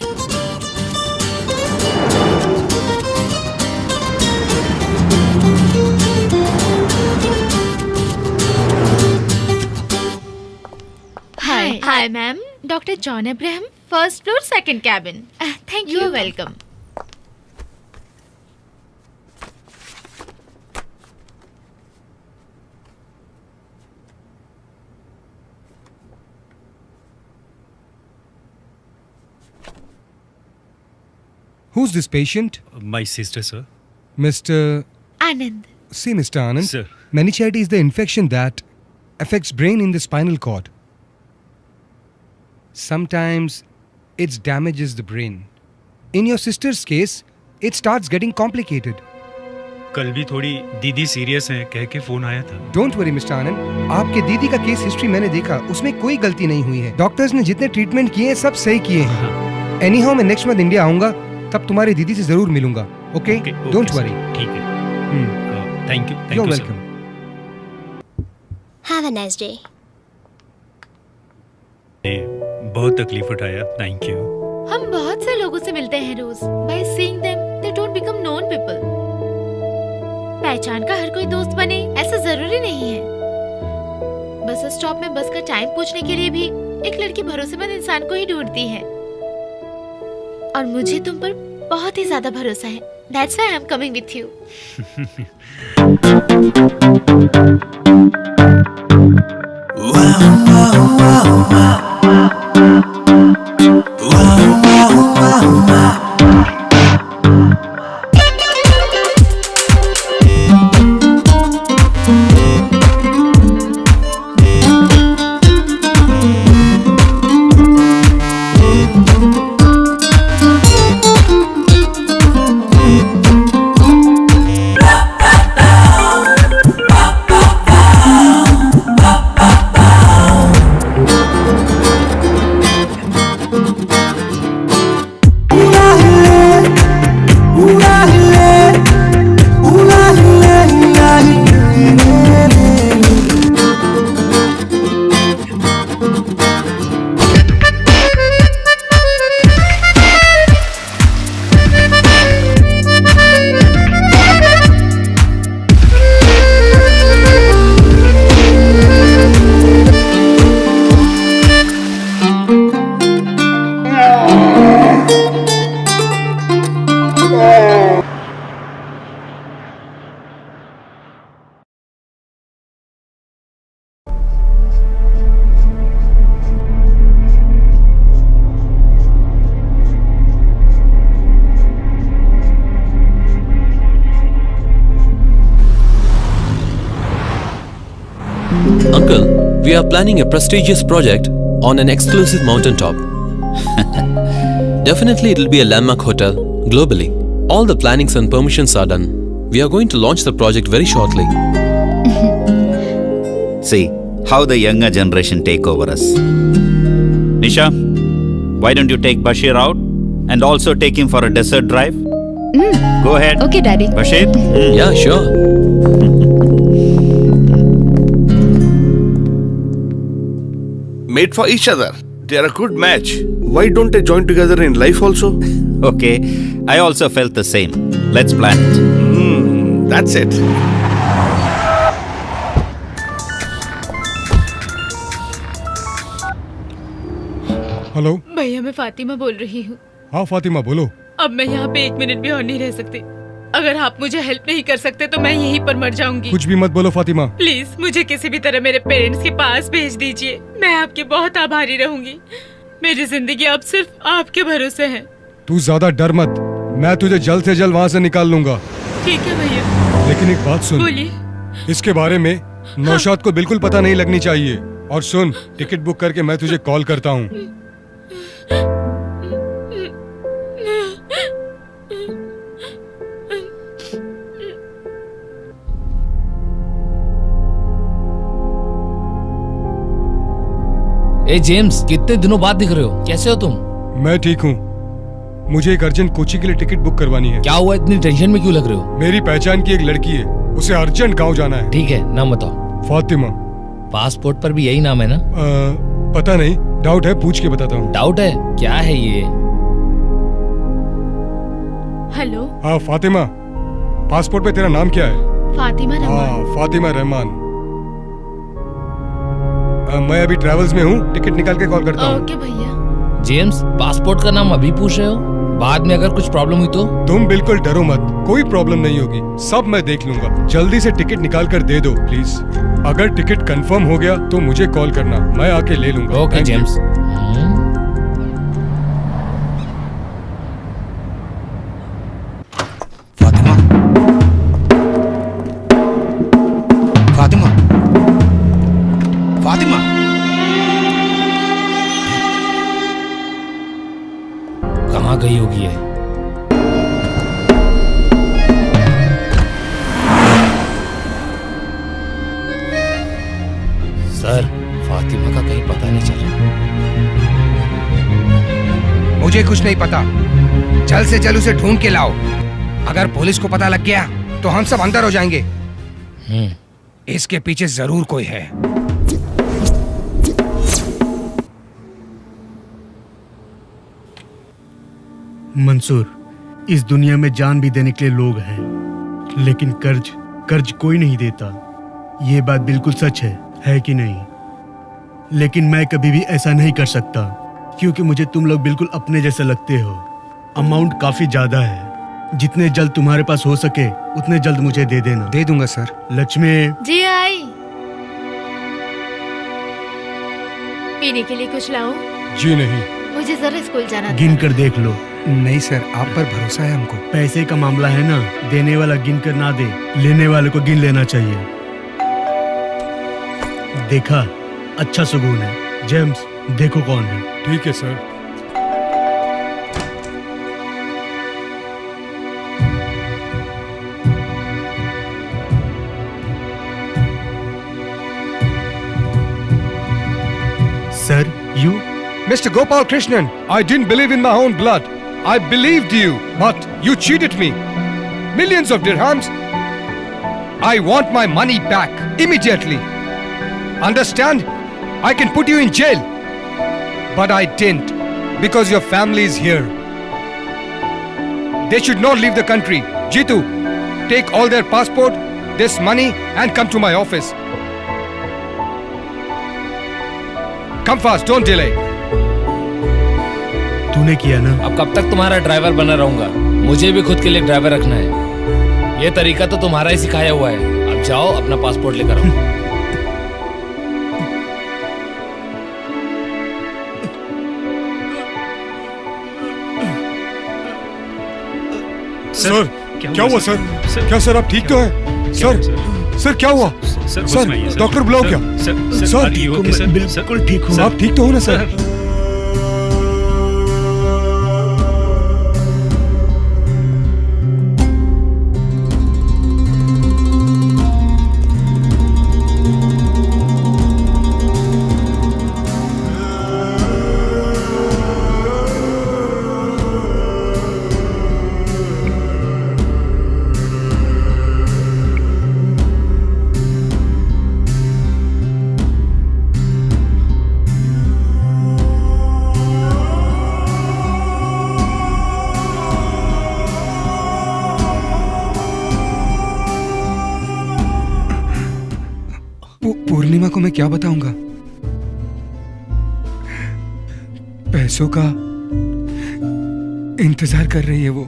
Hi hi ma'am, doctor John Abraham, first floor, second cabin. Thank you. Welcome. Who's this patient? My sister sir. Mr. Anand. See, Mr. Anand. Sir. Meningitis is the infection that affects brain in the spinal cord. Sometimes it damages the brain. In your sister's case, it starts getting complicated. कल भी थोड़ी दीदी सीरियस हैं कह के फोन आया था। Don't worry, Mr. Anand. आपके दीदी का केस हिस्ट्री मैंने देखा, उसमें कोई गलती नहीं हुई है। डॉक्टर्स ने जितने ट्रीटमेंट किए हैं सब सही किए हैं। Anyhow, मैं नेक्स्ट मंथ इंडिया आऊंगा, तब तुम्हारी दीदी से जरूर मिलूंगा। ओके? Don't worry. ठीक है। Thank you. You're welcome. Have a nice day. बहुत तकलीफ उठाया, थैंक यू। हम बहुत से लोगों से मिलते हैं रोज। By seeing them, they don't become known people. पहचान का हर कोई दोस्त बने ऐसा जरूरी नहीं है। बस स्टॉप में बस का टाइम पूछने के लिए भी एक लड़की भरोसेमंद इंसान को ही ढूंढती है, और मुझे तुम पर बहुत ही ज्यादा भरोसा है। That's why I'm coming with you. We are planning a prestigious project on an exclusive mountaintop. Definitely it will be a landmark hotel globally. All the plannings and permissions are done. We are going to launch the project very shortly. See how the younger generation take over us. Nisha, why don't you take Bashir out and also take him for a desert drive? Go ahead. Okay, Daddy. Bashir? Yeah, sure. Made for each other. They are a good match. Why don't they join together in life also? Okay, I also felt the same. Let's plan it. That's it. Hello. भैया मैं फातिमा बोल रही हूँ। हाँ फातिमा बोलो। अब मैं यहाँ पे 1 मिनट भी और नहीं रह सकती। अगर आप मुझे हेल्प नहीं कर सकते तो मैं यहीं पर मर जाऊंगी। कुछ भी मत बोलो फातिमा। प्लीज मुझे किसी भी तरह मेरे पेरेंट्स के पास भेज दीजिए। मैं आपकी बहुत आभारी रहूंगी। मेरी जिंदगी अब सिर्फ आपके भरोसे है। तू ज्यादा डर मत, मैं तुझे जल्द से जल्द वहाँ से निकाल लूंगा। ठीक है भैया। लेकिन एक बात सुन, बोलिए। इसके बारे में नौशाद को बिल्कुल पता नहीं लगनी चाहिए। और सुन, टिकट बुक करके मैं तुझे कॉल करता हूँ। ए जेम्स, कितने दिनों बाद दिख रहे हो? कैसे हो तुम? मैं ठीक हूँ। मुझे एक अर्जेंट कोची के लिए टिकट बुक करवानी है। क्या हुआ, इतनी टेंशन में क्यों लग रहे हो? मेरी पहचान की एक लड़की है, उसे अर्जेंट गाँव जाना है। ठीक है, नाम बताओ। फातिमा। पासपोर्ट पर भी यही नाम है ना? पता नहीं, डाउट है, पूछ के बताता हूँ। डाउट है? क्या है ये? हेलो। हाँ फातिमा, पासपोर्ट पे तेरा नाम क्या है? फातिमा रहमान। हाँ फातिमा रहमान। मैं अभी ट्रेवल्स में हूँ, टिकट निकाल के कॉल करता हूँ। ओके भैया। जेम्स, पासपोर्ट का नाम अभी पूछ रहे हो? बाद में अगर कुछ प्रॉब्लम हुई तो? तुम बिल्कुल डरो मत, कोई प्रॉब्लम नहीं होगी, सब मैं देख लूंगा। जल्दी से टिकट निकाल कर दे दो प्लीज। अगर टिकट कंफर्म हो गया तो मुझे कॉल करना, मैं आके ले लूंगा। Okay James. फातिमा, फातिमा, फातिमा। कहाँ गई होगी ये? सर, फातिमा का कहीं पता नहीं चल रहा। मुझे कुछ नहीं पता, जल्द से जल्द उसे ढूंढ के लाओ। अगर पुलिस को पता लग गया तो हम सब अंदर हो जाएंगे। इसके पीछे जरूर कोई है। मंसूर, इस दुनिया में जान भी देने के लिए लोग हैं, लेकिन कर्ज कोई नहीं देता। ये बात बिल्कुल सच है कि नहीं? लेकिन मैं कभी भी ऐसा नहीं कर सकता, क्योंकि मुझे तुम लोग बिल्कुल अपने जैसे लगते हो। अमाउंट काफी ज्यादा है, जितने जल्द तुम्हारे पास हो सके उतने जल्द मुझे दे देना। दे दूंगा सर। लक्ष्मी। जी आई। पीने के लिए कुछ लाऊं? जी नहीं। मुझे जरा स्कूल जाना था। गिन कर देख लो। नहीं सर, आप पर भरोसा है हमको। पैसे का मामला है ना, देने वाला गिन कर ना दे, लेने वाले को गिन लेना चाहिए। देखा, अच्छा सुकून है। जेम्स, देखो कौन है। ठीक है sir. Sir, you? Mr. Gopal Krishnan, I didn't believe in my own blood. I believed you, but you cheated me. Millions of dirhams. I want my money back immediately. Understand? I can put you in jail. But I didn't, because your family is here. They should not leave the country. Jitu, take all their passport, this money, and come to my office. Come fast, don't delay. तूने किया ना? अब कब तक तुम्हारा ड्राइवर बना रहूंगा? मुझे भी खुद के लिए ड्राइवर रखना है। ये तरीका तो तुम्हारा ही सिखाया हुआ है। अब जाओ, अपना पासपोर्ट लेकर आओ। सर, क्या हुआ सर? क्या सर, आप ठीक तो हैं? सर, क्या हुआ? सर सर, होश में आइए, डॉक्टर बुलाओ क्या? Sir sir, are you okay, sir? बिल्कुल ठीक हूँ। आप ठीक तो हो ना सर? पूर्णिमा को मैं क्या बताऊंगा? पैसों का इंतजार कर रही है वो।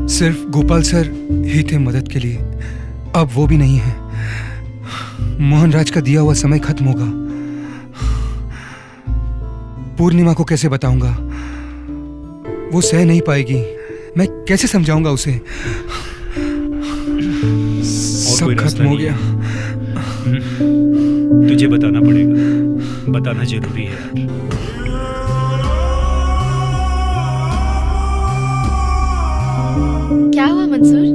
सिर्फ गोपाल सर ही थे मदद के लिए, अब वो भी नहीं है। मोहनराज का दिया हुआ समय खत्म होगा। पूर्णिमा को कैसे बताऊंगा? वो सह नहीं पाएगी। मैं कैसे समझाऊंगा उसे? सब खत्म हो गया। तुझे बताना पड़ेगा, बताना जरूरी है यार। क्या हुआ मंसूर?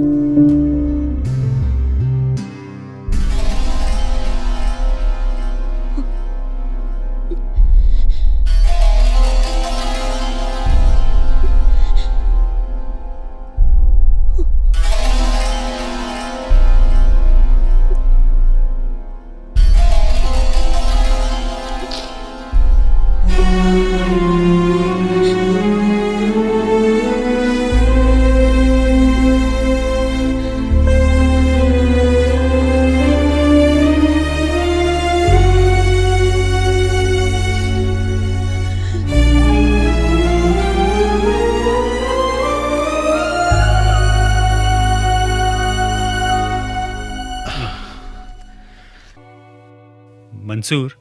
मंसूर,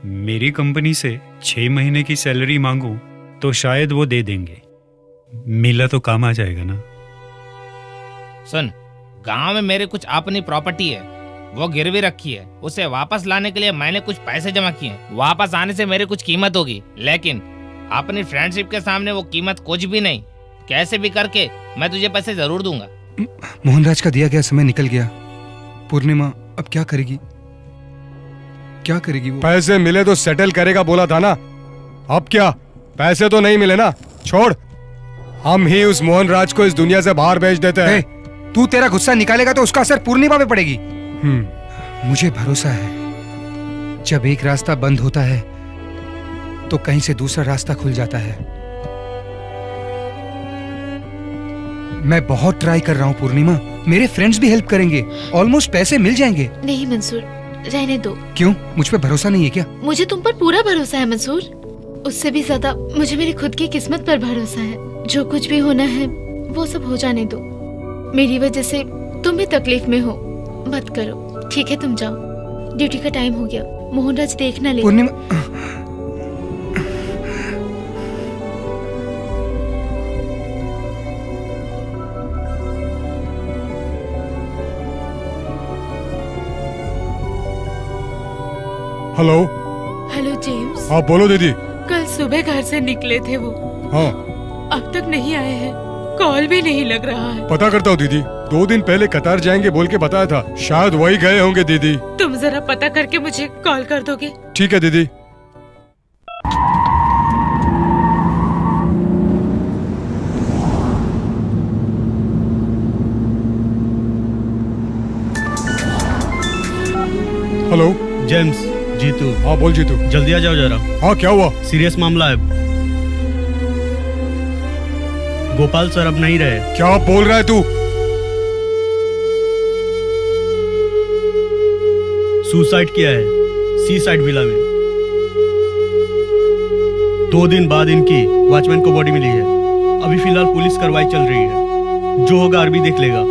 मेरी कंपनी से 6 महीने की सैलरी मांगूं तो शायद वो दे देंगे। मिला तो काम आ जाएगा ना। सुन, गांव में मेरे कुछ अपनी प्रॉपर्टी है, वो गिरवी रखी है। उसे वापस लाने के लिए मैंने कुछ पैसे जमा किए हैं। वापस आने से मेरी कुछ कीमत होगी, लेकिन अपनी फ्रेंडशिप के सामने वो कीमत कुछ भी नहीं। कैसे भी करके मैं तुझे पैसे जरूर दूंगा। मोहनराज का दिया गया समय निकल गया। पूर्णिमा अब क्या करेगी? क्या करेगी वो? पैसे मिले तो सेटल करेगा बोला था ना। अब क्या? पैसे तो नहीं मिले ना, छोड़। हम ही उस मोहनराज को इस दुनिया से बाहर भेज देते हैं। तू तेरा गुस्सा निकालेगा तो उसका असर पूर्णिमा पे पड़ेगी। मुझे भरोसा है, जब एक रास्ता बंद होता है तो कहीं से दूसरा रास्ता खुल जाता है। मैं बहुत ट्राई कर रहा हूँ पूर्णिमा, मेरे फ्रेंड्स भी हेल्प करेंगे, ऑलमोस्ट पैसे मिल जाएंगे। नहीं मंसूर, रहने दो। क्यों? मुझ पे भरोसा नहीं है क्या? मुझे तुम पर पूरा भरोसा है मंसूर। उससे भी ज्यादा मुझे मेरी खुद की किस्मत पर भरोसा है। जो कुछ भी होना है वो सब हो जाने दो। मेरी वजह से तुम भी तकलीफ में हो, मत करो। ठीक है, तुम जाओ, ड्यूटी का टाइम हो गया। मोहनराज देखना ले। पूर्णिमा, हेलो। Hello James. हाँ बोलो दीदी। कल सुबह घर से निकले थे वो, हाँ अब तक नहीं आए हैं। कॉल भी नहीं लग रहा है। पता करता हूँ दीदी। 2 दिन पहले कतार जाएंगे बोल के बताया था, शायद वही गए होंगे दीदी। तुम जरा पता करके मुझे कॉल कर दोगे? ठीक है दीदी। Hello James. जीतू। हाँ बोल जीतू। जल्दी आ जाओ जरा। हाँ क्या हुआ? सीरियस मामला है। गोपाल सर अब नहीं रहे। क्या बोल रहा है तू? सुसाइड किया है सी साइड विला में। 2 दिन बाद इनकी वॉचमैन को बॉडी मिली है। अभी फिलहाल पुलिस कार्रवाई चल रही है, जो होगा आरबी देख लेगा।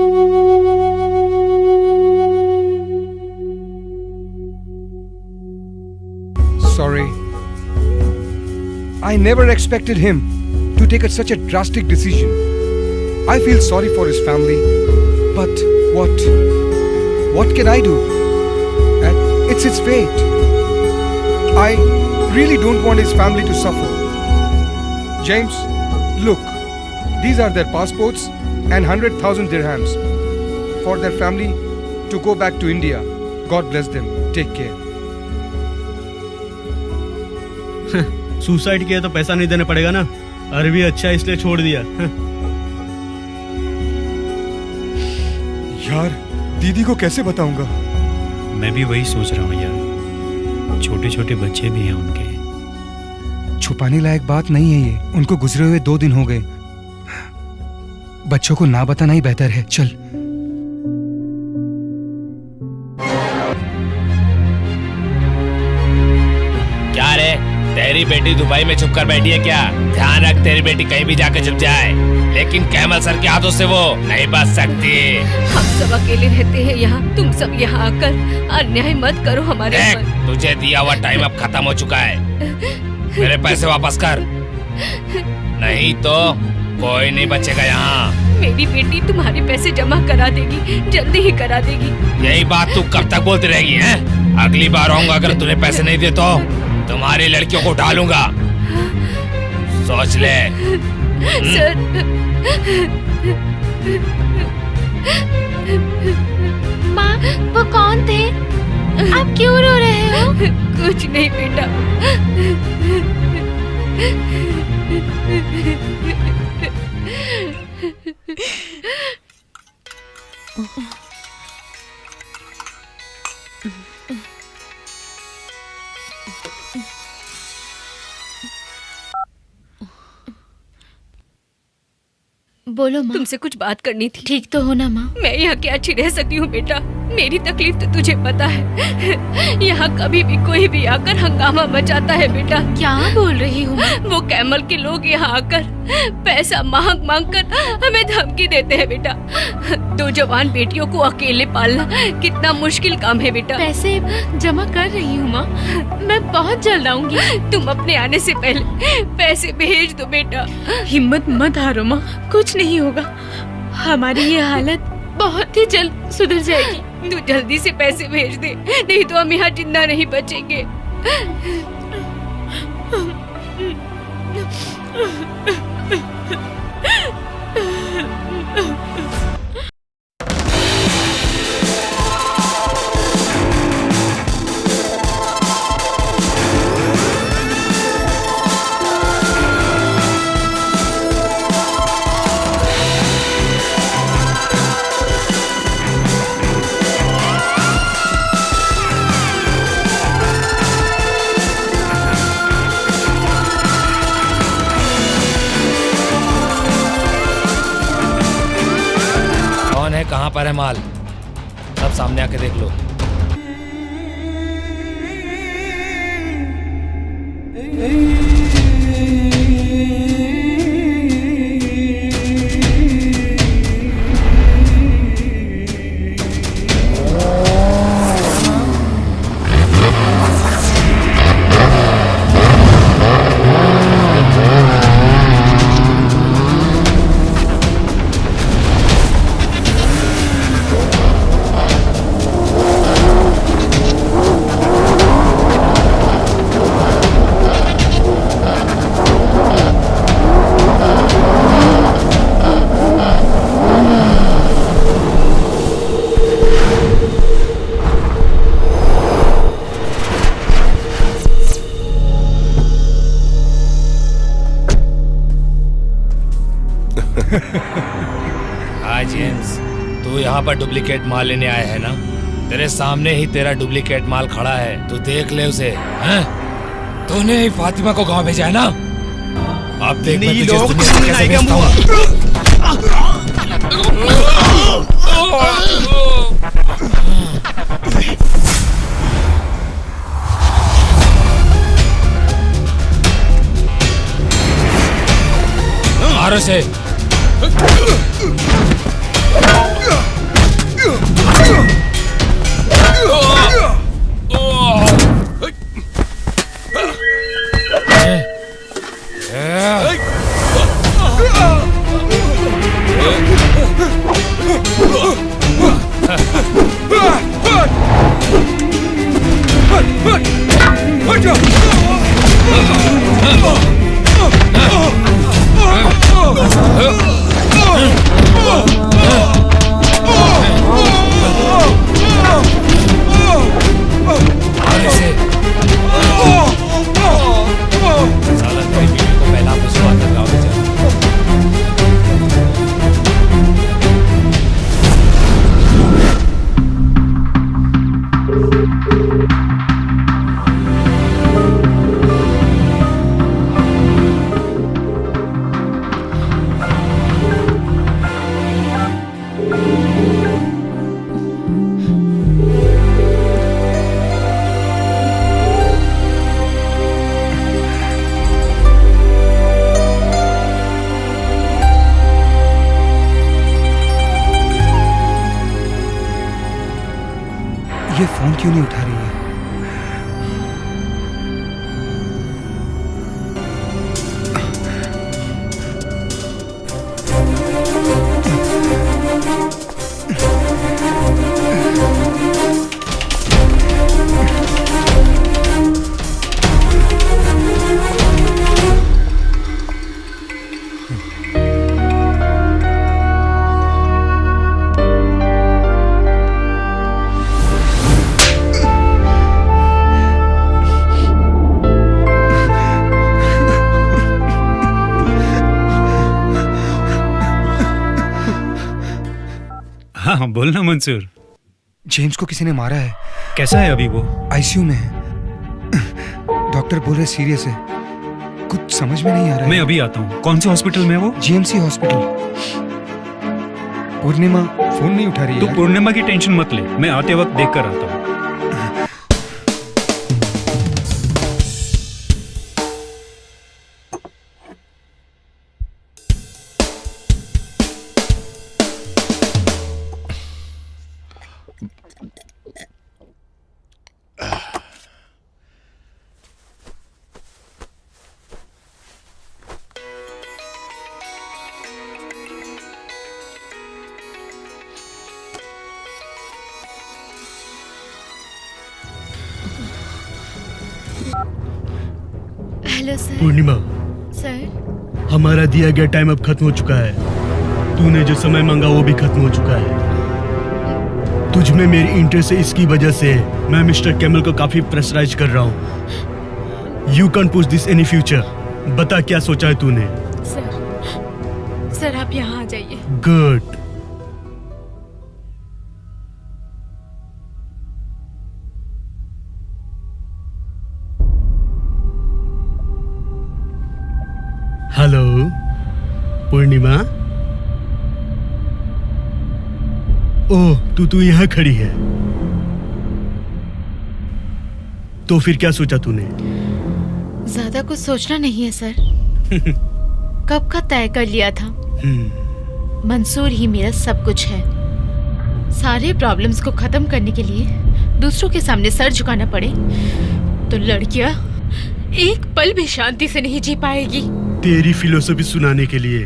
Sorry. I never expected him to take such a drastic decision. I feel sorry for his family, but what? What can I do? And it's his fate. I really don't want his family to suffer. James, look, these are their passports and 100,000 dirhams for their family to go back to India. God bless them. Take care. Suicide किया तो पैसा नहीं देना पड़ेगा ना। अरबी अच्छा इसलिए छोड़ दिया। यार दीदी को कैसे बताऊंगा? मैं भी वही सोच रहा हूँ यार, छोटे छोटे बच्चे भी हैं उनके। छुपाने लायक बात नहीं है ये। उनको गुजरे हुए 2 दिन हो गए। बच्चों को ना बताना ही बेहतर है। चल। क्या रे, तेरी बेटी दुबई में छुप कर बैठी है क्या? ध्यान रख, तेरी बेटी कहीं भी जाकर छुप जाए, लेकिन कैमल सर के हाथों से वो नहीं बच सकती। हम सब अकेले रहते हैं यहाँ, तुम सब यहाँ आकर अन्याय मत करो हमारे ऊपर। तुझे दिया हुआ टाइम अब खत्म हो चुका है। मेरे पैसे वापस कर, नहीं तो कोई नहीं बचेगा यहाँ। मेरी बेटी तुम्हारे पैसे जमा करा देगी, जल्दी ही करा देगी। यही बात तू कब तक बोलती रहेगी हैं? अगली बार आऊंगा, अगर तूने पैसे नहीं दिए तो तुम्हारी लड़कियों को डालूंगा, सोच ले। सर, माँ, वो कौन थे? आप क्यों रो रहे हो? कुछ नहीं बेटा। बोलो माँ। तुमसे कुछ बात करनी थी। ठीक तो हो ना माँ? मैं यहाँ क्या अच्छी रह सकती हूँ बेटा? मेरी तकलीफ तो तुझे पता है। यहाँ कभी भी कोई भी आकर हंगामा मचाता है बेटा। क्या बोल रही हूँ? वो कैमल के लोग यहाँ आकर पैसा मांग मांग कर हमें धमकी देते हैं बेटा। 2 जवान बेटियों को अकेले पालना कितना मुश्किल काम है बेटा। पैसे जमा कर रही हूँ माँ, मैं बहुत जल्द आऊंगी। तुम अपने आने से पहले पैसे भेज दो बेटा। हिम्मत मत हारो माँ, कुछ नहीं होगा। हमारी ये हालत बहुत ही जल्द सुधर जाएगी। तू जल्दी से पैसे भेज दे, नहीं तो हम यहाँ जिंदा नहीं बचेंगे। कहाँ पर है माल? सब सामने आके देख लो। हाँ जेम्स, तू यहाँ पर डुप्लीकेट माल लेने आया है ना? तेरे सामने ही तेरा डुप्लीकेट माल खड़ा है, तू देख ले उसे। हैं? तूने ही फातिमा को गांव भेजा है ना? अब देख मैं तुझे इस दुनिया से कैसे भेजता हूँ। मारो से। फोन क्यों नहीं उठा रही है? हाँ बोलना मंसूर। जेम्स को किसी ने मारा है। कैसा है अभी वो? आईसीयू में है। डॉक्टर बोल रहे सीरियस है। कुछ समझ में नहीं आ रहा है। मैं अभी आता हूँ। कौन से हॉस्पिटल में है वो? GMC hospital. पूर्णिमा फोन नहीं उठा रही है। तू पूर्णिमा की टेंशन मत ले, मैं आते वक्त देख कर आता हूँ। Hello sir. पूर्णिमा, सर हमारा दिया गया टाइम अब खत्म हो चुका है। तूने जो समय मांगा वो भी खत्म हो चुका है। तुझ में मेरी इंटरेस्ट है, इसकी वजह से मैं मिस्टर कैमल को काफी प्रेशराइज कर रहा हूँ। You can push this any future. बता क्या सोचा है तूने? सर आप यहाँ आ जाइए। गुड। हेलो पूर्णिमा। ओह, तू यहाँ खड़ी है। तो फिर क्या सोचा तूने? ज्यादा कुछ सोचना नहीं है सर। कब का तय कर लिया था। मंसूर ही मेरा सब कुछ है। सारे प्रॉब्लम्स को खत्म करने के लिए दूसरों के सामने सर झुकाना पड़े तो लड़कियां एक पल भी शांति से नहीं जी पाएगी। तेरी फिलोसफी सुनाने के लिए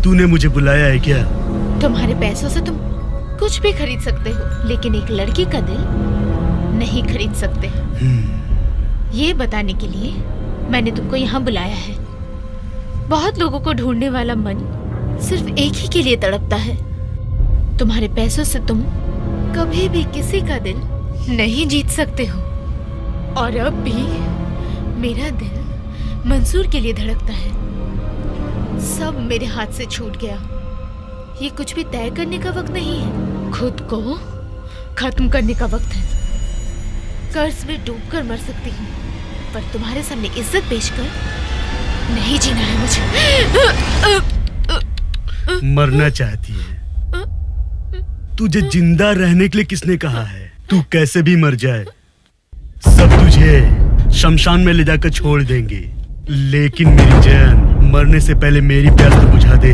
तूने मुझे बुलाया है क्या? तुम्हारे पैसों से तुम कुछ भी खरीद सकते हो, लेकिन एक लड़की का दिल नहीं खरीद सकते। ये बताने के लिए मैंने तुमको यहाँ बुलाया है। बहुत लोगों को ढूंढने वाला मन सिर्फ एक ही के लिए तड़पता है। तुम्हारे पैसों से तुम कभी भी किसी का दिल नहीं जीत सकते हो। और अब भी मेरा दिल मंसूर के लिए धड़कता है। सब मेरे हाथ से छूट गया। ये कुछ भी तय करने का वक्त नहीं है, खुद को खत्म करने का वक्त है। कर्ज में डूबकर मर सकती हूँ, पर तुम्हारे सामने इज्जत बेचकर नहीं जीना है मुझे। मरना चाहती है? तुझे जिंदा रहने के लिए किसने कहा है? तू कैसे भी मर जाए, सब तुझे शमशान में ले जाकर छोड़ देंगे। लेकिन मेरी जान, मरने से पहले मेरी प्यास तो बुझा दे।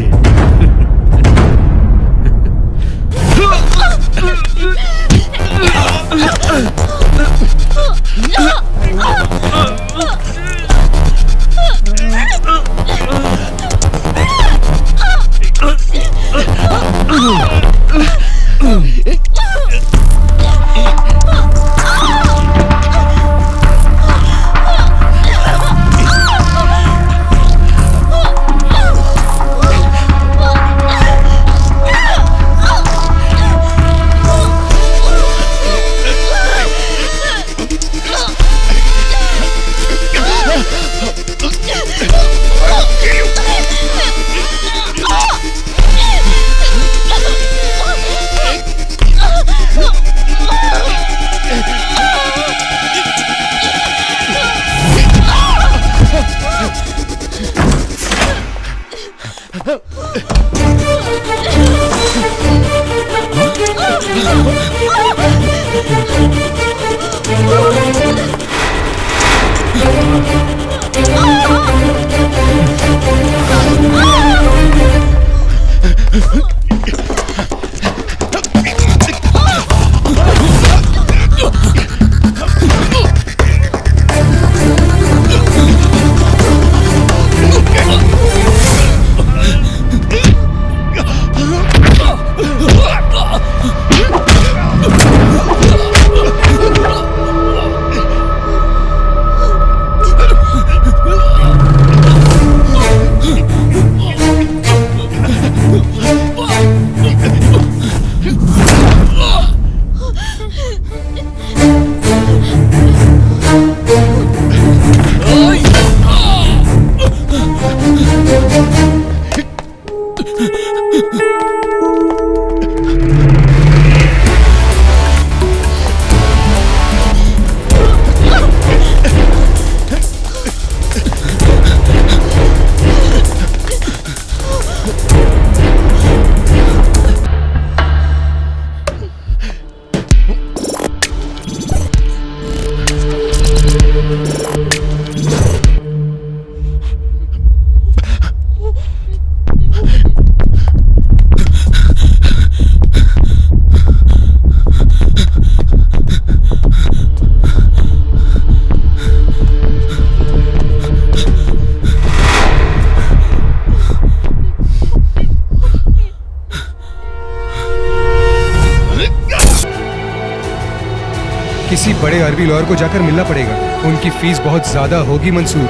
किसी बड़े अरबी लॉयर को जाकर मिलना पड़ेगा। उनकी फीस बहुत ज्यादा होगी मंसूर।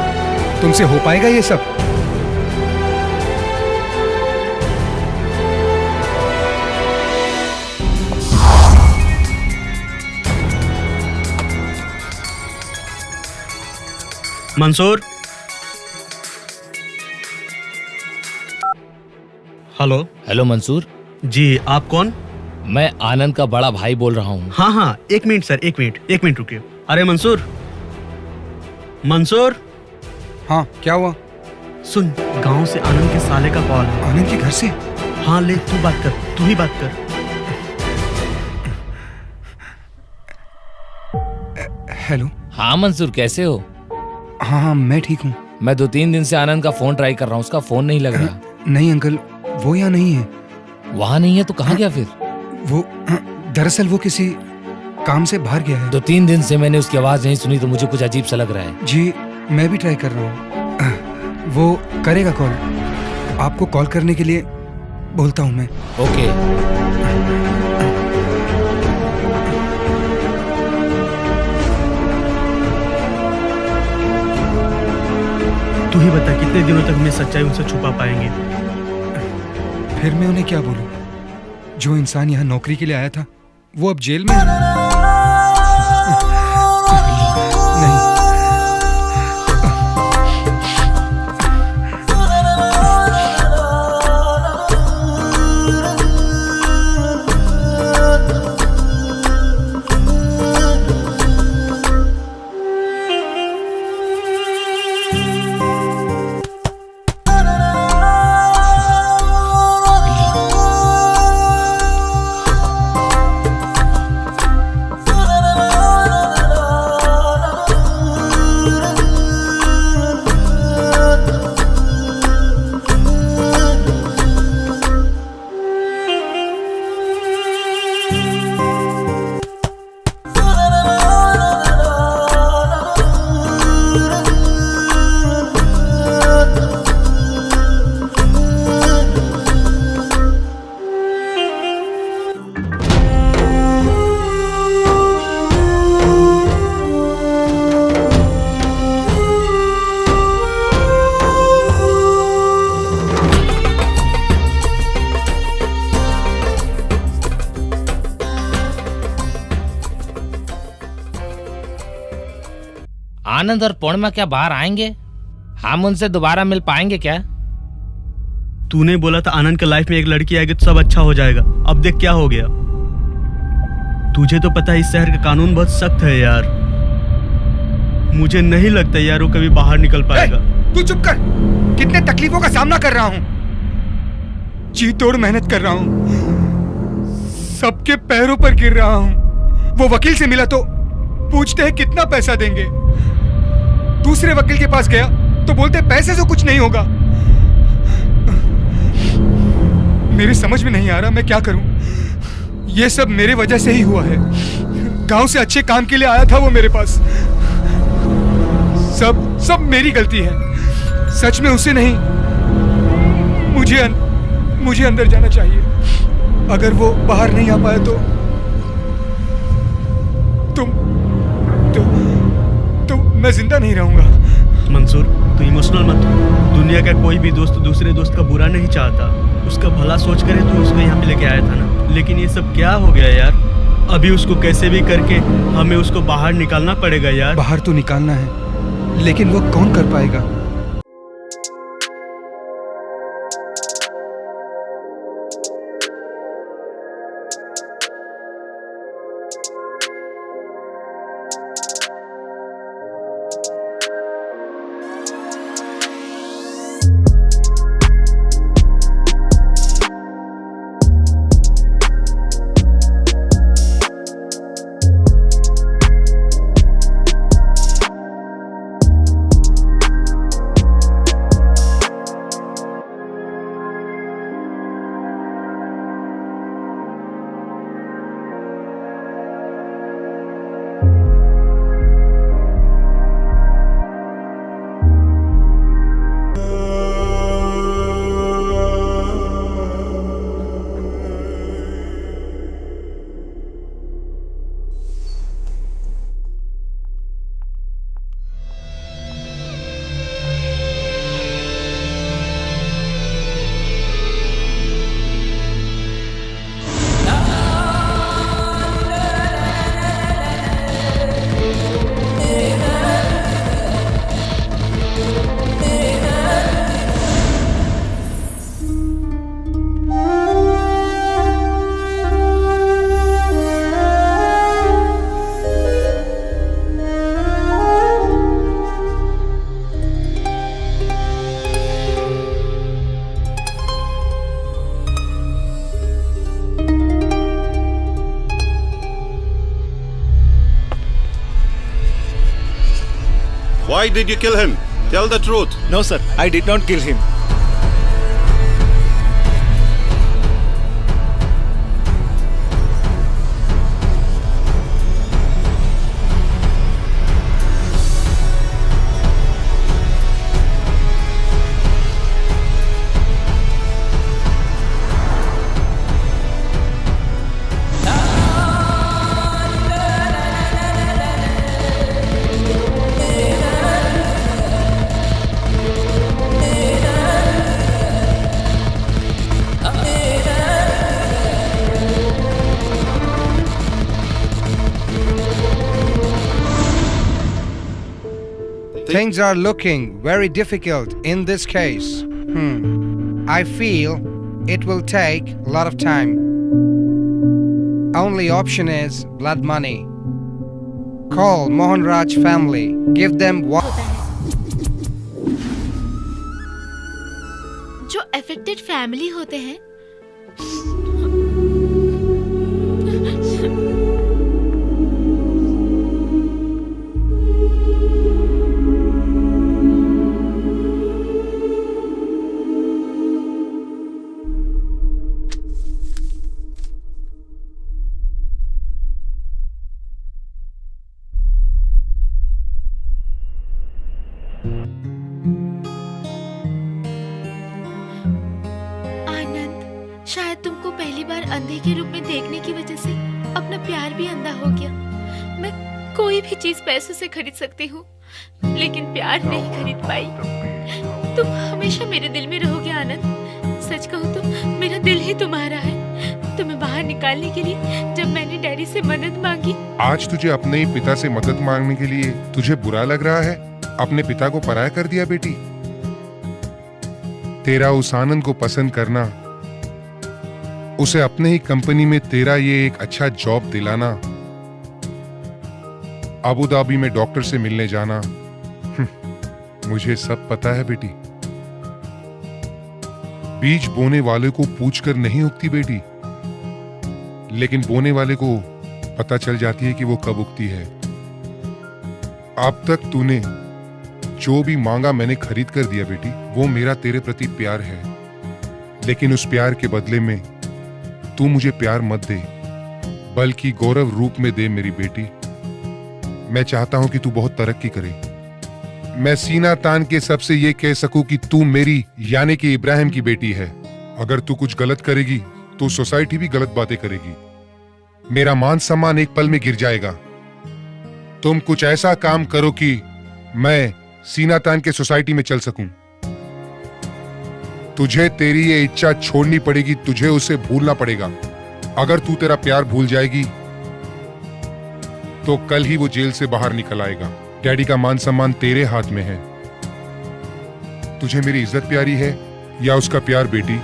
तुमसे हो पाएगा ये सब? मंसूर। हेलो। हेलो मंसूर। जी, आप कौन? मैं आनंद का बड़ा भाई बोल रहा हूँ। हाँ हाँ, एक मिनट सर, एक मिनट रुकिए। अरे मंसूर, मंसूर। हाँ, क्या हुआ? सुन, गांव से आनंद के साले का कॉल है। आनंद के घर से? हाँ, ले तू बात कर, तू ही बात कर। हेलो। हाँ मंसूर, कैसे हो? हाँ हाँ, मैं ठीक हूँ। मैं 2-3 दिन से आनंद का फोन ट्राई कर रहा हूँ, उसका फोन नहीं लग रहा। नहीं अंकल, वो यहाँ नहीं है। वहाँ नहीं है तो कहाँ गया फिर? वो दरअसल वो किसी काम से बाहर गया है। 2-3 दिन से मैंने उसकी आवाज नहीं सुनी तो मुझे कुछ अजीब सा लग रहा है। जी, मैं भी ट्राई कर रहा हूँ। वो करेगा कॉल। आपको कॉल करने के लिए बोलता हूँ मैं। ओके। तू ही बता, कितने दिनों तक मैं सच्चाई उनसे छुपा पाएंगे? फिर मैं उन्हें क्या बोलूं? जो इंसान यहाँ नौकरी के लिए आया था वो अब जेल में है। नहीं। आनंद और पूर्णिमा क्या बाहर आएंगे? हम उनसे दोबारा मिल पाएंगे क्या? तूने बोला था आनंद के लाइफ में एक लड़की आएगी तो सब अच्छा हो जाएगा। अब देख क्या हो गया। तुझे तो पता है इस शहर का कानून बहुत सख्त है यार। मुझे नहीं लगता यार वो कभी बाहर निकल पाएगा। तू चुप कर। कितने तकलीफों का सामना कर रहा हूँ, जी तोड़ मेहनत कर रहा हूँ, सबके पैरों पर गिर रहा हूँ। वो वकील से मिला तो पूछते हैं कितना पैसा देंगे। दूसरे वकील के पास गया तो बोलते पैसे से कुछ नहीं होगा। मेरी समझ में नहीं आ रहा मैं क्या करूं। ये सब मेरे वजह से ही हुआ है। गांव से अच्छे काम के लिए आया था वो मेरे पास। सब मेरी गलती है। सच में उससे नहीं, मुझे अंदर जाना चाहिए। अगर वो बाहर नहीं आ पाए तो मैं जिंदा नहीं रहूंगा। मंसूर, तू इमोशनल मत हो। दुनिया का कोई भी दोस्त दूसरे दोस्त का बुरा नहीं चाहता। उसका भला सोच करे तो उसको यहाँ पे लेके आया था ना। लेकिन ये सब क्या हो गया यार। अभी उसको कैसे भी करके हमें उसको बाहर निकालना पड़ेगा यार। बाहर तो निकालना है, लेकिन वो कौन कर पाएगा? Why did you kill him? Tell the truth. No, sir. I did not kill him. Things are looking very difficult in this case. I feel it will take a lot of time. Only option is blood money. Call Mohan Raj family. Give them what? जो अफेक्टेड फैमिली होते हैं शायद तुमको पहली बार अंधे के रूप में देखने की वजह से अपना प्यार भी अंधा हो गया। मैं कोई भी चीज पैसों से खरीद सकती हूँ, लेकिन प्यार नहीं खरीद पाई। तुम हमेशा मेरे दिल में रहोगे आनंद। सच कहूँ तो मेरा दिल ही तुम्हारा है। तुम्हें बाहर निकालने के लिए जब मैंने डैडी से मदद मांगी, आज तुझे अपने ही पिता से मदद मांगने के लिए तुझे बुरा लग रहा है? अपने पिता को पराया कर दिया बेटी। तेरा उस आनंद को पसंद करना, उसे अपने ही कंपनी में तेरा ये एक अच्छा जॉब दिलाना, अबू धाबी में डॉक्टर से मिलने जाना, मुझे सब पता है बेटी। बीज बोने वाले को पूछकर नहीं उगती बेटी, लेकिन बोने वाले को पता चल जाती है कि वो कब उगती है। अब तक तूने जो भी मांगा मैंने खरीद कर दिया बेटी। वो मेरा तेरे प्रति प्यार है, लेकिन उस प्यार के बदले में तू मुझे प्यार मत दे, बल्कि गौरव रूप में दे मेरी बेटी। मैं चाहता हूं कि तू बहुत तरक्की करे। मैं सीना तान के सबसे ये कह सकूं कि तू मेरी यानी कि इब्राहिम की बेटी है। अगर तू कुछ गलत करेगी तो सोसाइटी भी गलत बातें करेगी। मेरा मान सम्मान एक पल में गिर जाएगा। तुम कुछ ऐसा काम करो कि मैं सीना तान के सोसाइटी में चल सकूं। तुझे तेरी ये इच्छा छोड़नी पड़ेगी, तुझे उसे भूलना पड़ेगा। अगर तू तेरा प्यार भूल जाएगी तो कल ही वो जेल से बाहर निकल आएगा। डैडी का मान सम्मान तेरे हाथ में है। तुझे मेरी इज्जत प्यारी है या उसका प्यार बेटी?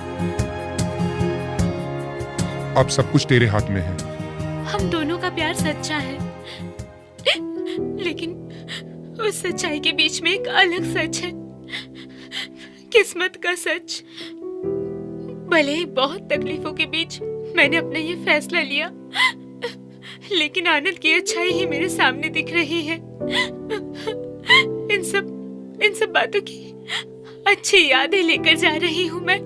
अब सब कुछ तेरे हाथ में है। हम दोनों का प्यार सच्चा है, लेकिन उस सच्चाई के बीच में एक अलग सच है, किस्मत का सच। भले ही बहुत तकलीफों के बीच मैंने अपना ये फैसला लिया, लेकिन आनंद की अच्छाई ही मेरे सामने दिख रही है। इन सब बातों की अच्छी यादें लेकर जा रही हूँ मैं।